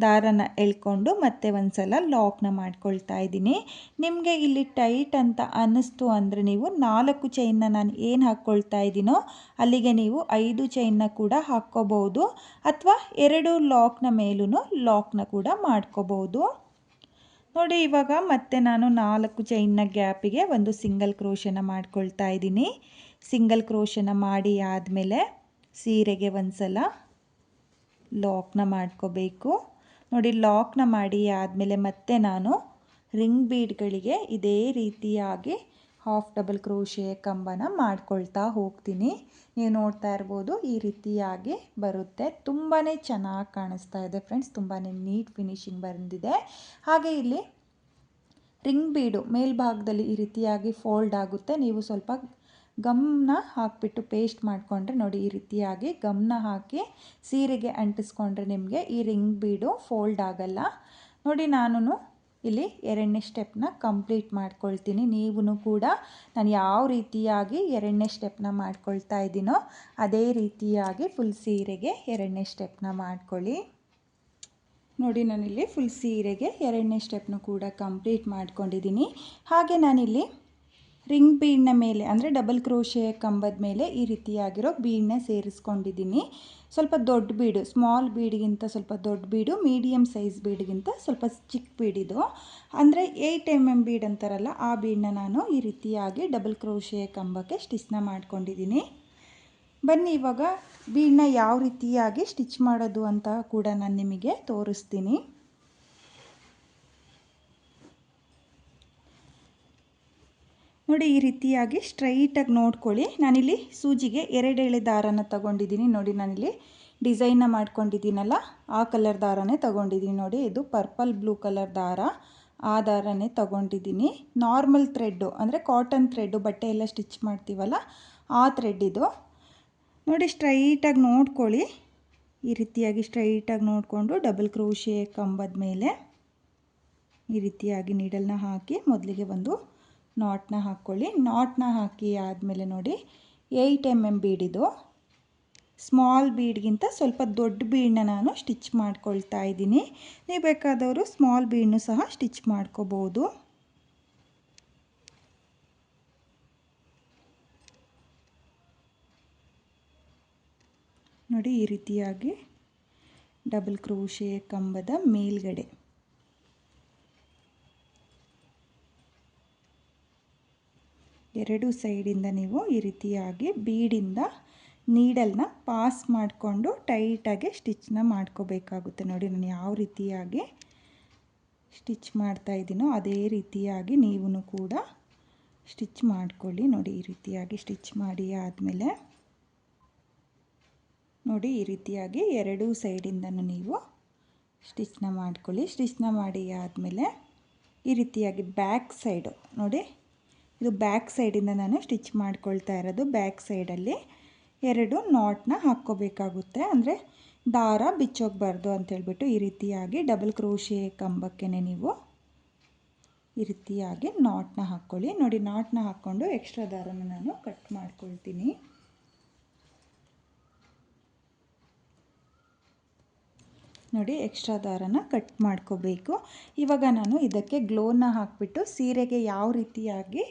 ದಾರನ ಎಳ್ಕೊಂಡು ಮತ್ತೆ ಒಂದು ಸಲ ಲಾಕ್ನ ಮಾಡ್ಕೊಳ್ತಾ ಇದ್ದೀನಿ. ನಿಮಗೆ ಇಲ್ಲಿ ಟೈಟ್ ಅಂತ ಅನ್ನಿಸ್ತು ಅಂದರೆ ನೀವು 4 ಚೈನ್ನ ನಾನು ಏನು ಹಾಕ್ಕೊಳ್ತಾ ಇದ್ದೀನೋ ಅಲ್ಲಿಗೆ ನೀವು 5 ಚೈನ್ನ ಕೂಡ ಹಾಕ್ಕೋಬಹುದು, ಅಥವಾ 2 ಲಾಕ್ನ ಮೇಲೂ ಲಾಕ್ನ ಕೂಡ ಮಾಡ್ಕೋಬಹುದು. ನೋಡಿ ಇವಾಗ ಮತ್ತೆ ನಾನು 4 ಚೈನ್ನ ಗ್ಯಾಪಿಗೆ ಒಂದು ಸಿಂಗಲ್ ಕ್ರೋಶನ ಮಾಡ್ಕೊಳ್ತಾ ಇದ್ದೀನಿ. ಸಿಂಗಲ್ ಕ್ರೋಶನ ಮಾಡಿ ಆದಮೇಲೆ ಸೀರೆಗೆ ಒಂದು ಸಲ ಲಾಕ್ನ ಮಾಡ್ಕೋಬೇಕು. ನೋಡಿ ಲಾಕ್ನ ಮಾಡಿ ಆದಮೇಲೆ ಮತ್ತೆ ನಾನು ರಿಂಗ್ ಬೀಡ್ಗಳಿಗೆ ಇದೇ ರೀತಿಯಾಗಿ ಹಾಫ್ ಡಬಲ್ ಕ್ರೋಶೆ ಕಂಬನ ಮಾಡ್ಕೊಳ್ತಾ ಹೋಗ್ತೀನಿ. ನೀವು ನೋಡ್ತಾ ಇರ್ಬೋದು ಈ ರೀತಿಯಾಗಿ ಬರುತ್ತೆ. ತುಂಬಾ ಚೆನ್ನಾಗಿ ಕಾಣಿಸ್ತಾ ಇದೆ ಫ್ರೆಂಡ್ಸ್, ತುಂಬಾ ನೀಟ್ ಫಿನಿಶಿಂಗ್ ಬಂದಿದೆ. ಹಾಗೆ ಇಲ್ಲಿ ರಿಂಗ್ ಬೀಡು ಮೇಲ್ಭಾಗದಲ್ಲಿ ಈ ರೀತಿಯಾಗಿ ಫೋಲ್ಡ್ ಆಗುತ್ತೆ. ನೀವು ಸ್ವಲ್ಪ ಗಮ್ನ ಹಾಕಿಬಿಟ್ಟು ಪೇಸ್ಟ್ ಮಾಡಿಕೊಂಡ್ರೆ ನೋಡಿ ಈ ರೀತಿಯಾಗಿ ಗಮ್ನ ಹಾಕಿ ಸೀರೆಗೆ ಅಂಟಿಸ್ಕೊಂಡ್ರೆ ನಿಮಗೆ ಈ ರಿಂಗ್ ಬೀಡು ಫೋಲ್ಡ್ ಆಗಲ್ಲ. ನೋಡಿ ನಾನು ಇಲ್ಲಿ 2ನೇ ಸ್ಟೆಪ್ನ ಕಂಪ್ಲೀಟ್ ಮಾಡ್ಕೊಳ್ತೀನಿ. ನೀವು ಕೂಡ ನಾನು ಯಾವ ರೀತಿಯಾಗಿ 2ನೇ ಸ್ಟೆಪ್ನ ಮಾಡ್ಕೊಳ್ತಾ ಇದ್ದೀನೋ ಅದೇ ರೀತಿಯಾಗಿ ಫುಲ್ ಸೀರೆಗೆ 2ನೇ ಸ್ಟೆಪ್ನ ಮಾಡ್ಕೊಳ್ಳಿ. ನೋಡಿ ನಾನಿಲ್ಲಿ ಫುಲ್ ಸೀರೆಗೆ 2ನೇ ಸ್ಟೆಪ್ನು ಕೂಡ ಕಂಪ್ಲೀಟ್ ಮಾಡ್ಕೊಂಡಿದ್ದೀನಿ. ಹಾಗೆ ನಾನಿಲ್ಲಿ ರಿಂಗ್ ಬೀಡ್ನ ಮೇಲೆ ಅಂದರೆ ಡಬಲ್ ಕ್ರೋಶೆ ಕಂಬದ ಮೇಲೆ ಈ ರೀತಿಯಾಗಿರೋ ಬೀಡನ್ನ ಸೇರಿಸ್ಕೊಂಡಿದ್ದೀನಿ. ಸ್ವಲ್ಪ ದೊಡ್ಡ ಬೀಡು, ಸ್ಮಾಲ್ ಬೀಡ್ಗಿಂತ ಸ್ವಲ್ಪ ದೊಡ್ಡ ಬೀಡು, ಮೀಡಿಯಮ್ ಸೈಜ್ ಬೀಡ್ಗಿಂತ ಸ್ವಲ್ಪ ಚಿಕ್ಕ ಬೀಡಿದು ಅಂದರೆ 8 mm ಬೀಡ್ ಅಂತಾರಲ್ಲ ಆ ಬೀಡನ್ನ ನಾನು ಈ ರೀತಿಯಾಗಿ ಡಬಲ್ ಕ್ರೋಶೆ ಕಂಬಕ್ಕೆ ಸ್ಟಿಚ್ನ ಮಾಡ್ಕೊಂಡಿದ್ದೀನಿ. ಬನ್ನಿ ಇವಾಗ ಬೀಡನ್ನ ಯಾವ ರೀತಿಯಾಗಿ ಸ್ಟಿಚ್ ಮಾಡೋದು ಅಂತ ಕೂಡ ನಾನು ನಿಮಗೆ ತೋರಿಸ್ತೀನಿ. ನೋಡಿ ಈ ರೀತಿಯಾಗಿ ಸ್ಟ್ರೈಟಾಗಿ ನೋಡ್ಕೊಳ್ಳಿ. ನಾನಿಲ್ಲಿ ಸೂಜಿಗೆ 2 ಎಳೆ ದಾರನ ತಗೊಂಡಿದ್ದೀನಿ. ನೋಡಿ ನಾನಿಲ್ಲಿ ಡಿಸೈನ್ನ ಮಾಡ್ಕೊಂಡಿದ್ದೀನಲ್ಲ ಆ ಕಲರ್ ದಾರನೇ ತಗೊಂಡಿದ್ದೀನಿ. ನೋಡಿ ಇದು ಪರ್ಪಲ್ ಬ್ಲೂ ಕಲರ್ ದಾರ, ಆ ದಾರನೇ ತಗೊಂಡಿದ್ದೀನಿ. ನಾರ್ಮಲ್ ಥ್ರೆಡ್ಡು ಅಂದರೆ ಕಾಟನ್ ಥ್ರೆಡ್ಡು, ಬಟ್ಟೆ ಎಲ್ಲ ಸ್ಟಿಚ್ ಮಾಡ್ತೀವಲ್ಲ ಆ ಥ್ರೆಡ್ ಇದು. ನೋಡಿ ಸ್ಟ್ರೈಟಾಗಿ ನೋಡ್ಕೊಳ್ಳಿ, ಈ ರೀತಿಯಾಗಿ ಸ್ಟ್ರೈಟಾಗಿ ನೋಡಿಕೊಂಡು ಡಬಲ್ ಕ್ರೋಶೆ ಕಂಬದ ಮೇಲೆ ಈ ರೀತಿಯಾಗಿ ನೀಡಲ್ನ ಹಾಕಿ ಮೊದಲಿಗೆ ಒಂದು ನಾಟ್ನ ಹಾಕ್ಕೊಳ್ಳಿ. ನಾಟ್ನ ಹಾಕಿ ಆದಮೇಲೆ ನೋಡಿ 8 mm ಬೀಡಿದು, ಸ್ಮಾಲ್ ಬೀಡ್ಗಿಂತ ಸ್ವಲ್ಪ ದೊಡ್ಡ ಬೀಡನ್ನ ನಾನು ಸ್ಟಿಚ್ ಮಾಡ್ಕೊಳ್ತಾ ಇದ್ದೀನಿ. ನೀವು ಬೇಕಾದವರು ಸ್ಮಾಲ್ ಬೀಡನ್ನು ಸಹ ಸ್ಟಿಚ್ ಮಾಡ್ಕೋಬೋದು. ನೋಡಿ ಈ ರೀತಿಯಾಗಿ ಡಬಲ್ ಕ್ರೋಶೆ ಕಂಬದ ಮೇಲ್ಗಡೆ ಎರಡು ಸೈಡಿಂದ ನೀವು ಈ ರೀತಿಯಾಗಿ ಬೀಡಿಂದ ನೀಡಲ್ನ ಪಾಸ್ ಮಾಡಿಕೊಂಡು ಟೈಟಾಗಿ ಸ್ಟಿಚ್ನ ಮಾಡ್ಕೋಬೇಕಾಗುತ್ತೆ. ನೋಡಿ ನಾನು ಯಾವ ರೀತಿಯಾಗಿ ಸ್ಟಿಚ್ ಮಾಡ್ತಾ ಇದ್ದೀನೋ ಅದೇ ರೀತಿಯಾಗಿ ನೀವು ಕೂಡ ಸ್ಟಿಚ್ ಮಾಡ್ಕೊಳ್ಳಿ. ನೋಡಿ ಈ ರೀತಿಯಾಗಿ ಸ್ಟಿಚ್ ಮಾಡಿ ಆದಮೇಲೆ ನೋಡಿ ಈ ರೀತಿಯಾಗಿ ಎರಡೂ ಸೈಡಿಂದನೂ ನೀವು ಸ್ಟಿಚ್ನ ಮಾಡ್ಕೊಳ್ಳಿ. ಸ್ಟಿಚ್ನ ಮಾಡಿ ಆದಮೇಲೆ ಈ ರೀತಿಯಾಗಿ ಬ್ಯಾಕ್ ಸೈಡು ನೋಡಿ, ಇದು ಬ್ಯಾಕ್ ಸೈಡಿಂದ ನಾನು ಸ್ಟಿಚ್ ಮಾಡ್ಕೊಳ್ತಾ ಇರೋದು. ಬ್ಯಾಕ್ ಸೈಡಲ್ಲಿ 2 ನಾಟ್ನ ಹಾಕ್ಕೋಬೇಕಾಗುತ್ತೆ, ಅಂದರೆ ದಾರ ಬಿಚ್ಚೋಗಬಾರ್ದು ಅಂತೇಳ್ಬಿಟ್ಟು ಈ ರೀತಿಯಾಗಿ ಡಬಲ್ ಕ್ರೋಶೆ ಕಂಬಕ್ಕೆ ನೀವು ಈ ರೀತಿಯಾಗಿ ನಾಟ್ನ ಹಾಕ್ಕೊಳ್ಳಿ. ನೋಡಿ ನಾಟ್ನ ಹಾಕ್ಕೊಂಡು ಎಕ್ಸ್ಟ್ರಾ ದಾರನ ನಾನು ಕಟ್ ಮಾಡ್ಕೊಳ್ತೀನಿ. ನೋಡಿ ಎಕ್ಸ್ಟ್ರಾ ದಾರನ ಕಟ್ ಮಾಡ್ಕೋಬೇಕು. ಇವಾಗ ನಾನು ಇದಕ್ಕೆ ಗ್ಲೋನ ಹಾಕಿಬಿಟ್ಟು ಸೀರೆಗೆ ಯಾವ ರೀತಿಯಾಗಿ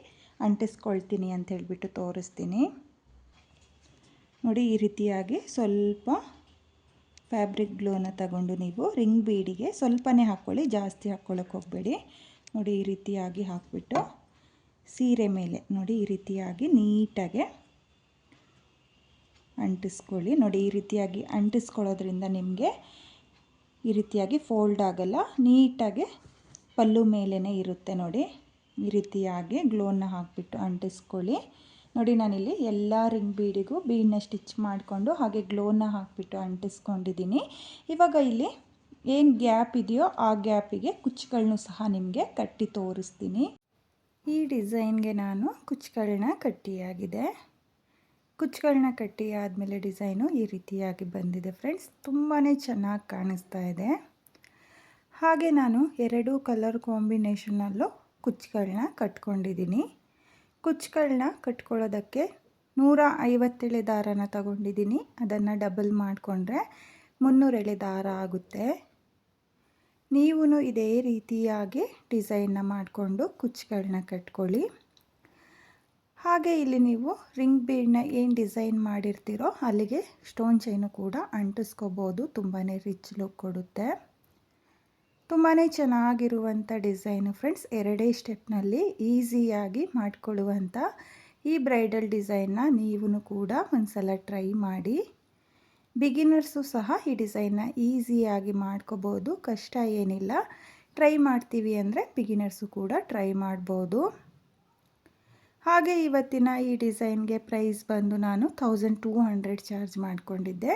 ಅಂಟಿಸ್ಕೊಳ್ತೀನಿ ಅಂತ ಹೇಳ್ಬಿಟ್ಟು ತೋರಿಸ್ತೀನಿ. ನೋಡಿ ಈ ರೀತಿಯಾಗಿ ಸ್ವಲ್ಪ ಫ್ಯಾಬ್ರಿಕ್ ಗ್ಲೋನ ತಗೊಂಡು ನೀವು ರಿಂಗ್ ಬೀಡಿಗೆ ಸ್ವಲ್ಪನೇ ಹಾಕ್ಕೊಳ್ಳಿ, ಜಾಸ್ತಿ ಹಾಕ್ಕೊಳ್ಳೋಕೆ ಹೋಗಬೇಡಿ. ನೋಡಿ ಈ ರೀತಿಯಾಗಿ ಹಾಕಿಬಿಟ್ಟು ಸೀರೆ ಮೇಲೆ ನೋಡಿ ಈ ರೀತಿಯಾಗಿ ನೀಟಾಗಿ ಅಂಟಿಸ್ಕೊಳ್ಳಿ. ನೋಡಿ ಈ ರೀತಿಯಾಗಿ ಅಂಟಿಸ್ಕೊಳ್ಳೋದ್ರಿಂದ ನಿಮಗೆ ಈ ರೀತಿಯಾಗಿ ಫೋಲ್ಡ್ ಆಗಲ್ಲ, ನೀಟಾಗಿ ಪಲ್ಲು ಮೇಲೇ ಇರುತ್ತೆ. ನೋಡಿ ಈ ರೀತಿಯಾಗಿ ಗ್ಲೋನ ಹಾಕಿಬಿಟ್ಟು ಅಂಟಿಸ್ಕೊಳ್ಳಿ. ನೋಡಿ ನಾನಿಲ್ಲಿ ಎಲ್ಲ ರಿಂಗ್ ಬೀಡಿಗೂ ಬೀಡನ್ನ ಸ್ಟಿಚ್ ಮಾಡಿಕೊಂಡು ಹಾಗೆ ಗ್ಲೋನ ಹಾಕಿಬಿಟ್ಟು ಅಂಟಿಸ್ಕೊಂಡಿದ್ದೀನಿ. ಇವಾಗ ಇಲ್ಲಿ ಏನು ಗ್ಯಾಪ್ ಇದೆಯೋ ಆ ಗ್ಯಾಪಿಗೆ ಕುಚ್ಚುಗಳನ್ನೂ ಸಹ ನಿಮಗೆ ಕಟ್ಟಿ ತೋರಿಸ್ತೀನಿ. ಈ ಡಿಸೈನ್ಗೆ ನಾನು ಕುಚ್ಚುಗಳನ್ನ ಕಟ್ಟಿಯಾಗಿದೆ. ಕುಚ್ಚುಗಳನ್ನ ಕಟ್ಟಿ ಆದಮೇಲೆ ಡಿಸೈನು ಈ ರೀತಿಯಾಗಿ ಬಂದಿದೆ ಫ್ರೆಂಡ್ಸ್, ತುಂಬಾ ಚೆನ್ನಾಗಿ ಕಾಣಿಸ್ತಾ ಇದೆ. ಹಾಗೆ ನಾನು 2 ಕಲರ್ ಕಾಂಬಿನೇಷನಲ್ಲೂ ಕುಚ್ಚುಗಳನ್ನ ಕಟ್ಕೊಂಡಿದ್ದೀನಿ. ಕುಚ್ಚುಗಳನ್ನ ಕಟ್ಕೊಳ್ಳೋದಕ್ಕೆ 150 ಎಳೆ ದಾರನ ತಗೊಂಡಿದ್ದೀನಿ. ಅದನ್ನು ಡಬಲ್ ಮಾಡಿಕೊಂಡ್ರೆ 300 ಎಳೆ ದಾರ ಆಗುತ್ತೆ. ನೀವು ಇದೇ ರೀತಿಯಾಗಿ ಡಿಸೈನ್ನ ಮಾಡಿಕೊಂಡು ಕುಚ್ಚುಗಳನ್ನ ಕಟ್ಕೊಳ್ಳಿ. ಹಾಗೆ ಇಲ್ಲಿ ನೀವು ರಿಂಗ್ ಬೀಡನ್ನ ಏನು ಡಿಸೈನ್ ಮಾಡಿರ್ತೀರೋ ಅಲ್ಲಿಗೆ ಸ್ಟೋನ್ ಚೈನು ಕೂಡ ಅಂಟಿಸ್ಕೋಬೋದು. ತುಂಬಾ ರಿಚ್ ಲುಕ್ ಕೊಡುತ್ತೆ. ತುಂಬಾ ಚೆನ್ನಾಗಿರುವಂಥ ಡಿಸೈನು ಫ್ರೆಂಡ್ಸ್. 2 ಸ್ಟೆಪ್ನಲ್ಲಿ ಈಸಿಯಾಗಿ ಮಾಡಿಕೊಳ್ಳುವಂಥ ಈ ಬ್ರೈಡಲ್ ಡಿಸೈನ್ನ ನೀವು ಕೂಡ ಒಂದ್ಸಲ ಟ್ರೈ ಮಾಡಿ. ಬಿಗಿನರ್ಸು ಸಹ ಈ ಡಿಸೈನ್ನ ಈಸಿಯಾಗಿ ಮಾಡ್ಕೋಬೋದು, ಕಷ್ಟ ಏನಿಲ್ಲ. ಟ್ರೈ ಮಾಡ್ತೀವಿ ಅಂದರೆ ಬಿಗಿನರ್ಸು ಕೂಡ ಟ್ರೈ ಮಾಡ್ಬೋದು. ಹಾಗೆ ಇವತ್ತಿನ ಈ ಡಿಸೈನ್ಗೆ ಪ್ರೈಸ್ ಬಂದು ನಾನು 1200 ಚಾರ್ಜ್ ಮಾಡಿಕೊಂಡಿದ್ದೆ.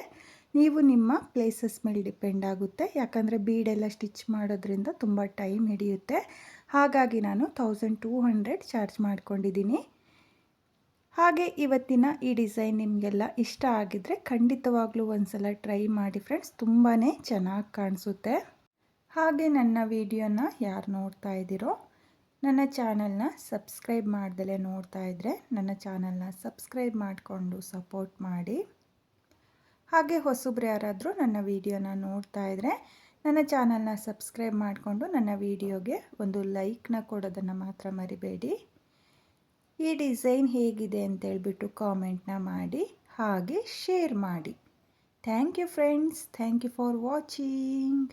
ನೀವು ನಿಮ್ಮ ಪ್ಲೇಸಸ್ ಮೇಲೆ ಡಿಪೆಂಡ್ ಆಗುತ್ತೆ, ಯಾಕಂದರೆ ಬೀಡೆಲ್ಲ ಸ್ಟಿಚ್ ಮಾಡೋದ್ರಿಂದ ತುಂಬ ಟೈಮ್ ಹಿಡಿಯುತ್ತೆ. ಹಾಗಾಗಿ ನಾನು 1200 ಚಾರ್ಜ್ ಮಾಡ್ಕೊಂಡಿದ್ದೀನಿ. ಹಾಗೆ ಇವತ್ತಿನ ಈ ಡಿಸೈನ್ ನಿಮಗೆಲ್ಲ ಇಷ್ಟ ಆಗಿದ್ದರೆ ಖಂಡಿತವಾಗ್ಲೂ ಒಂದ್ಸಲ ಟ್ರೈ ಮಾಡಿ ಫ್ರೆಂಡ್ಸ್, ತುಂಬಾ ಚೆನ್ನಾಗಿ ಕಾಣಿಸುತ್ತೆ. ಹಾಗೆ ನನ್ನ ವಿಡಿಯೋನ ಯಾರು ನೋಡ್ತಾ ಇದ್ದೀರೋ ನನ್ನ ಚಾನಲ್ನ ಸಬ್ಸ್ಕ್ರೈಬ್ ಮಾಡ್ದಲೇ ನೋಡ್ತಾ ಇದ್ದರೆ ನನ್ನ ಚಾನಲ್ನ ಸಬ್ಸ್ಕ್ರೈಬ್ ಮಾಡಿಕೊಂಡು ಸಪೋರ್ಟ್ ಮಾಡಿ. ಹಾಗೆ ಹೊಸಬ್ರು ಯಾರಾದರೂ ನನ್ನ ವಿಡಿಯೋನ ನೋಡ್ತಾ ಇದ್ದರೆ ನನ್ನ ಚಾನಲ್ನ ಸಬ್ಸ್ಕ್ರೈಬ್ ಮಾಡಿಕೊಂಡು ನನ್ನ ವಿಡಿಯೋಗೆ ಒಂದು ಲೈಕ್ನ ಕೊಡೋದನ್ನು ಮಾತ್ರ ಮರಿಬೇಡಿ. ಈ ಡಿಸೈನ್ ಹೇಗಿದೆ ಅಂತೇಳ್ಬಿಟ್ಟು ಕಾಮೆಂಟ್ನ ಮಾಡಿ ಹಾಗೆ ಶೇರ್ ಮಾಡಿ. Thank you friends, thank you for watching.